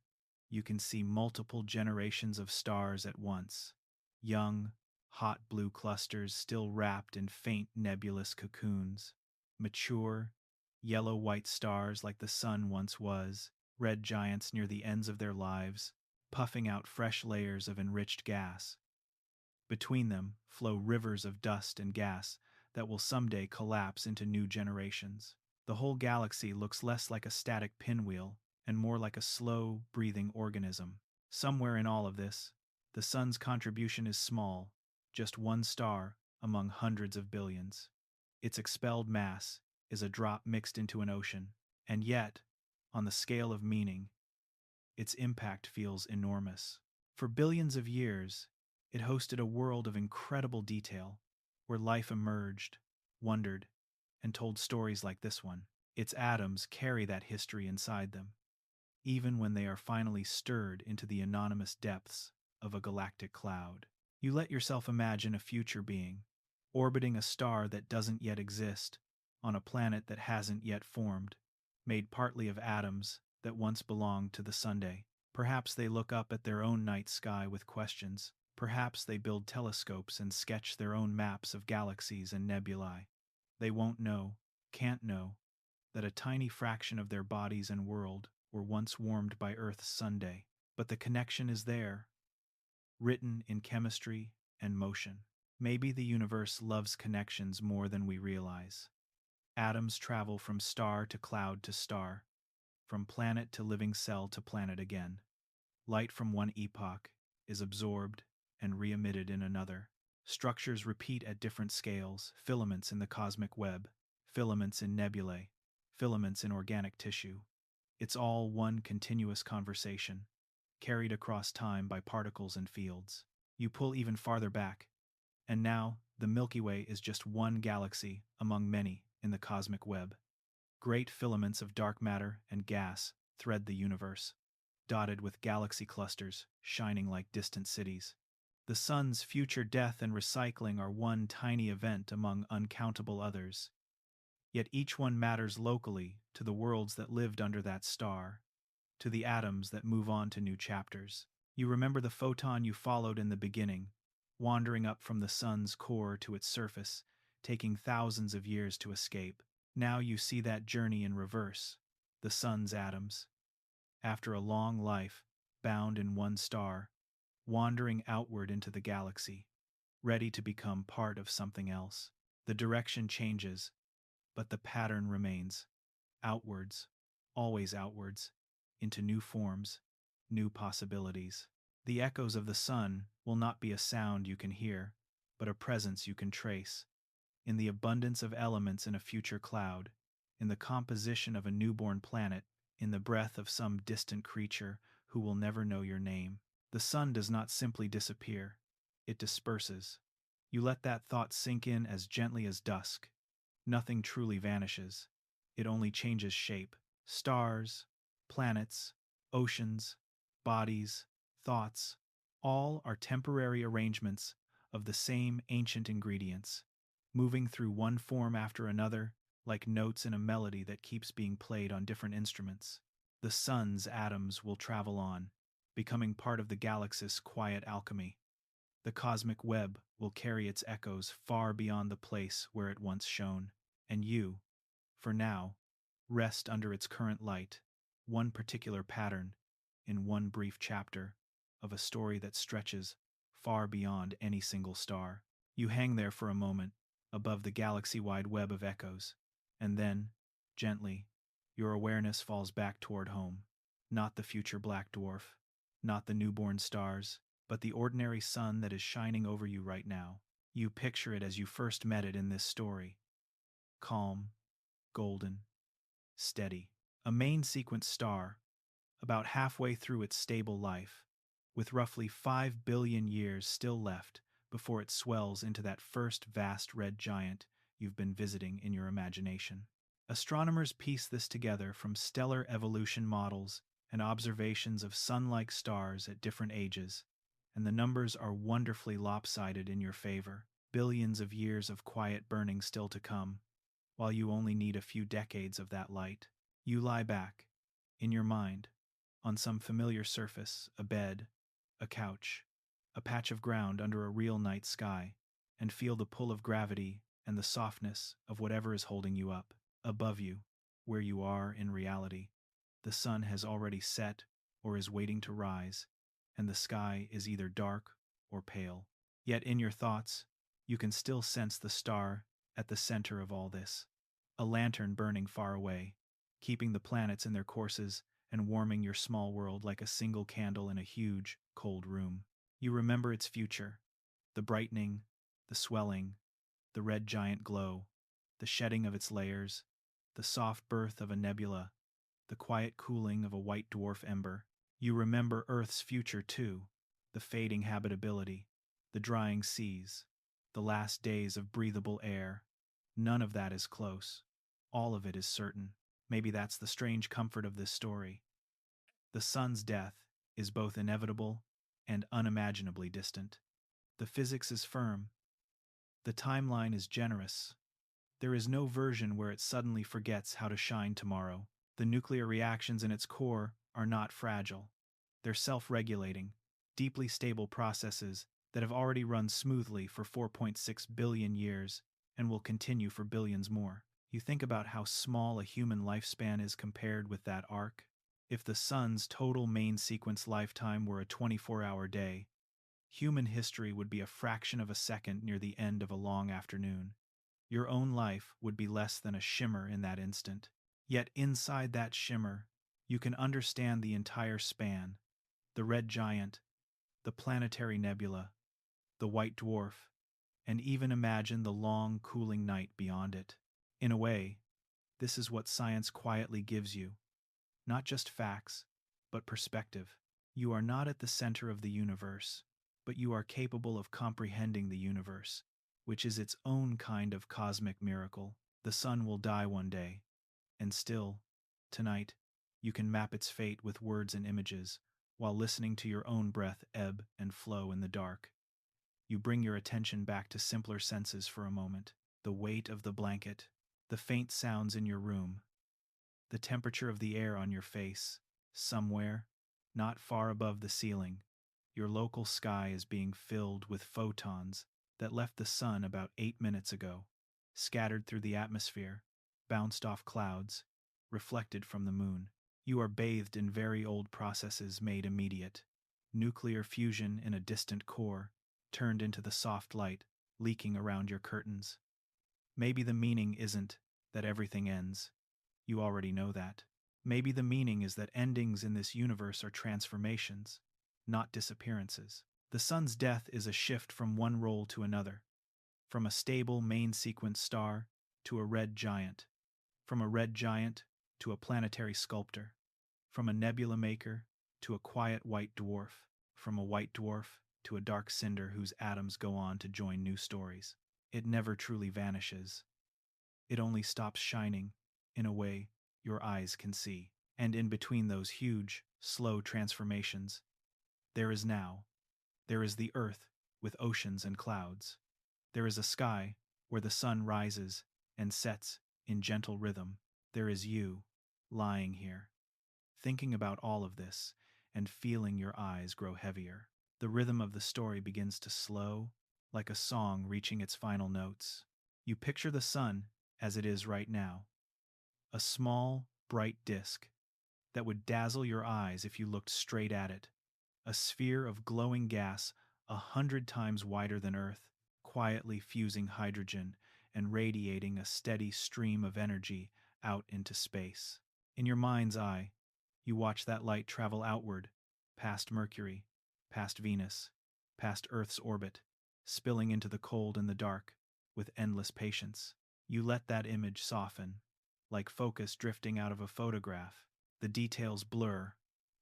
Speaker 1: you can see multiple generations of stars at once. Young, hot blue clusters still wrapped in faint nebulous cocoons. Mature, yellow-white stars like the sun once was. Red giants near the ends of their lives, puffing out fresh layers of enriched gas. Between them flow rivers of dust and gas that will someday collapse into new generations. The whole galaxy looks less like a static pinwheel and more like a slow, breathing organism. Somewhere in all of this, the sun's contribution is small, just one star among hundreds of billions. Its expelled mass is a drop mixed into an ocean, and yet, on the scale of meaning, its impact feels enormous. For billions of years, it hosted a world of incredible detail, where life emerged, wondered, and told stories like this one. Its atoms carry that history inside them, even when they are finally stirred into the anonymous depths of a galactic cloud. You let yourself imagine a future being, orbiting a star that doesn't yet exist, on a planet that hasn't yet formed, made partly of atoms that once belonged to the Sunday. Perhaps they look up at their own night sky with questions. Perhaps they build telescopes and sketch their own maps of galaxies and nebulae. They won't know, can't know, that a tiny fraction of their bodies and world were once warmed by Earth's Sunday. But the connection is there, written in chemistry and motion. Maybe the universe loves connections more than we realize. Atoms travel from star to cloud to star, from planet to living cell to planet again. Light from one epoch is absorbed and re-emitted in another. Structures repeat at different scales: filaments in the cosmic web, filaments in nebulae, filaments in organic tissue. It's all one continuous conversation, carried across time by particles and fields. You pull even farther back, and now the Milky Way is just one galaxy among many in the cosmic web. Great filaments of dark matter and gas thread the universe, dotted with galaxy clusters shining like distant cities. The sun's future death and recycling are one tiny event among uncountable others. Yet each one matters locally to the worlds that lived under that star, to the atoms that move on to new chapters. You remember the photon you followed in the beginning, wandering up from the sun's core to its surface, taking thousands of years to escape. Now you see that journey in reverse, the sun's atoms. After a long life, bound in one star, wandering outward into the galaxy, ready to become part of something else. The direction changes, but the pattern remains. Outwards, always outwards, into new forms, new possibilities. The echoes of the sun will not be a sound you can hear, but a presence you can trace. In the abundance of elements in a future cloud, in the composition of a newborn planet, in the breath of some distant creature who will never know your name. The sun does not simply disappear, it disperses. You let that thought sink in as gently as dusk. Nothing truly vanishes. It only changes shape. Stars, planets, oceans, bodies, thoughts, all are temporary arrangements of the same ancient ingredients, moving through one form after another, like notes in a melody that keeps being played on different instruments. The sun's atoms will travel on, becoming part of the galaxy's quiet alchemy. The cosmic web will carry its echoes far beyond the place where it once shone, and you, for now, rest under its current light, one particular pattern, in one brief chapter of a story that stretches far beyond any single star. You hang there for a moment, above the galaxy-wide web of echoes, and then, gently, your awareness falls back toward home. Not the future black dwarf, not the newborn stars, but the ordinary sun that is shining over you right now. You picture it as you first met it in this story. Calm, golden, steady. A main sequence star, about halfway through its stable life, with roughly 5 billion years still left before it swells into that first vast red giant you've been visiting in your imagination. Astronomers piece this together from stellar evolution models and observations of sun-like stars at different ages, and the numbers are wonderfully lopsided in your favor. Billions of years of quiet burning still to come, while you only need a few decades of that light. You lie back, in your mind, on some familiar surface, a bed, a couch, a patch of ground under a real night sky, and feel the pull of gravity and the softness of whatever is holding you up. Above you, where you are in reality, the sun has already set or is waiting to rise, and the sky is either dark or pale. Yet in your thoughts, you can still sense the star at the center of all this, a lantern burning far away, keeping the planets in their courses and warming your small world like a single candle in a huge, cold room. You remember its future, the brightening, the swelling, the red giant glow, the shedding of its layers, the soft birth of a nebula, the quiet cooling of a white dwarf ember. You remember Earth's future too, the fading habitability, the drying seas, the last days of breathable air. None of that is close. All of it is certain. Maybe that's the strange comfort of this story. The sun's death is both inevitable and unimaginably distant. The physics is firm. The timeline is generous. There is no version where it suddenly forgets how to shine tomorrow. The nuclear reactions in its core are not fragile. They're self-regulating, deeply stable processes that have already run smoothly for 4.6 billion years and will continue for billions more. You think about how small a human lifespan is compared with that arc. If the sun's total main sequence lifetime were a 24-hour day, human history would be a fraction of a second near the end of a long afternoon. Your own life would be less than a shimmer in that instant. Yet inside that shimmer, you can understand the entire span, the red giant, the planetary nebula, the white dwarf, and even imagine the long, cooling night beyond it. In a way, this is what science quietly gives you. Not just facts, but perspective. You are not at the center of the universe, but you are capable of comprehending the universe, which is its own kind of cosmic miracle. The sun will die one day, and still, tonight, you can map its fate with words and images, while listening to your own breath ebb and flow in the dark. You bring your attention back to simpler senses for a moment. The weight of the blanket, the faint sounds in your room, the temperature of the air on your face. Somewhere, not far above the ceiling, your local sky is being filled with photons that left the sun about 8 minutes ago, scattered through the atmosphere, bounced off clouds, reflected from the moon. You are bathed in very old processes made immediate. Nuclear fusion in a distant core, turned into the soft light leaking around your curtains. Maybe the meaning isn't that everything ends. You already know that. Maybe the meaning is that endings in this universe are transformations, not disappearances. The sun's death is a shift from one role to another, from a stable main sequence star to a red giant, from a red giant to a planetary sculptor, from a nebula maker to a quiet white dwarf, from a white dwarf to a dark cinder whose atoms go on to join new stories. It never truly vanishes. It only stops shining in a way your eyes can see. And in between those huge, slow transformations, there is now. There is the earth with oceans and clouds. There is a sky where the sun rises and sets in gentle rhythm. There is you, lying here, thinking about all of this and feeling your eyes grow heavier. The rhythm of the story begins to slow, like a song reaching its final notes. You picture the sun as it is right now, a small, bright disk that would dazzle your eyes if you looked straight at it, a sphere of glowing gas 100 times wider than Earth, quietly fusing hydrogen and radiating a steady stream of energy out into space. In your mind's eye, you watch that light travel outward, past Mercury, past Venus, past Earth's orbit, spilling into the cold and the dark, with endless patience. You let that image soften, like focus drifting out of a photograph. The details blur,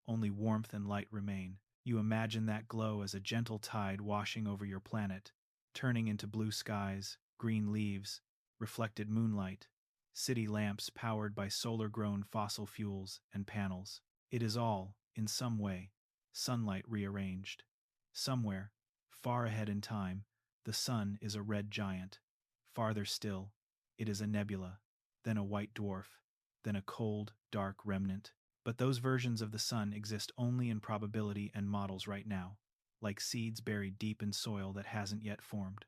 Speaker 1: only warmth and light remain. You imagine that glow as a gentle tide washing over your planet, turning into blue skies, green leaves, reflected moonlight, city lamps powered by solar-grown fossil fuels and panels. It is all, in some way, sunlight rearranged. Somewhere, far ahead in time, the sun is a red giant. Farther still, it is a nebula, then a white dwarf, then a cold, dark remnant. But those versions of the sun exist only in probability and models right now, like seeds buried deep in soil that hasn't yet formed.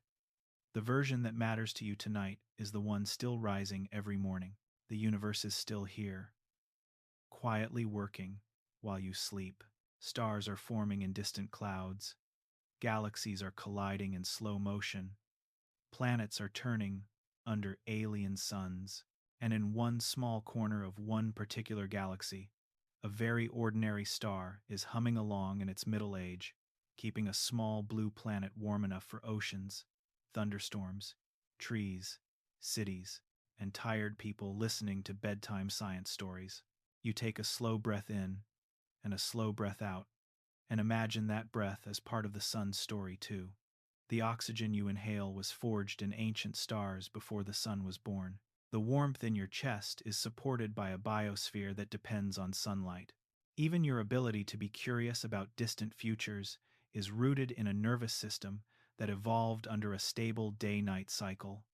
Speaker 1: The version that matters to you tonight is the one still rising every morning. The universe is still here, quietly working while you sleep. Stars are forming in distant clouds. Galaxies are colliding in slow motion. Planets are turning under alien suns. And in one small corner of one particular galaxy, a very ordinary star is humming along in its middle age, keeping a small blue planet warm enough for oceans, thunderstorms, trees, cities, and tired people listening to bedtime science stories. You take a slow breath in and a slow breath out, and imagine that breath as part of the sun's story too. The oxygen you inhale was forged in ancient stars before the sun was born. The warmth in your chest is supported by a biosphere that depends on sunlight. Even your ability to be curious about distant futures is rooted in a nervous system that evolved under a stable day-night cycle.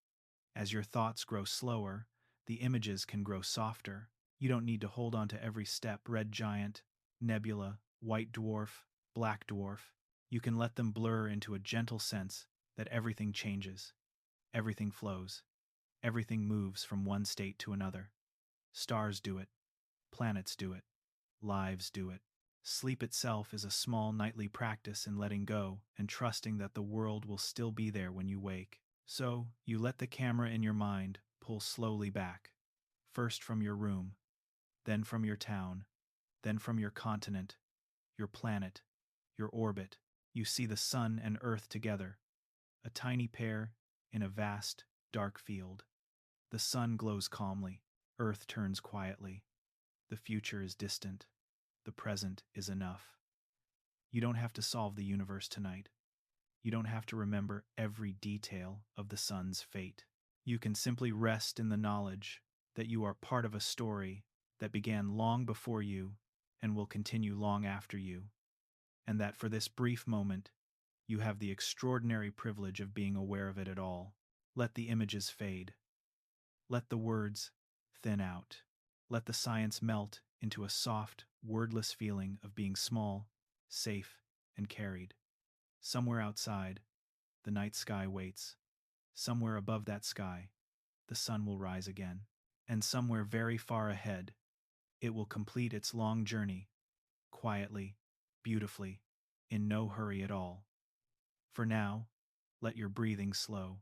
Speaker 1: As your thoughts grow slower, the images can grow softer. You don't need to hold on to every step: red giant, nebula, white dwarf, black dwarf. You can let them blur into a gentle sense that everything changes, everything flows. Everything moves from one state to another. Stars do it. Planets do it. Lives do it. Sleep itself is a small nightly practice in letting go and trusting that the world will still be there when you wake. So, you let the camera in your mind pull slowly back, first from your room, then from your town, then from your continent, your planet, your orbit. You see the sun and earth together, a tiny pair in a vast, dark field. The sun glows calmly, earth turns quietly. The future is distant, the present is enough. You don't have to solve the universe tonight. You don't have to remember every detail of the sun's fate. You can simply rest in the knowledge that you are part of a story that began long before you and will continue long after you, and that for this brief moment, you have the extraordinary privilege of being aware of it at all. Let the images fade. Let the words thin out. Let the science melt into a soft, wordless feeling of being small, safe, and carried. Somewhere outside, the night sky waits. Somewhere above that sky, the sun will rise again. And somewhere very far ahead, it will complete its long journey, quietly, beautifully, in no hurry at all. For now, let your breathing slow.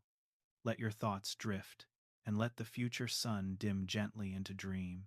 Speaker 1: Let your thoughts drift, and let the future sun dim gently into dream.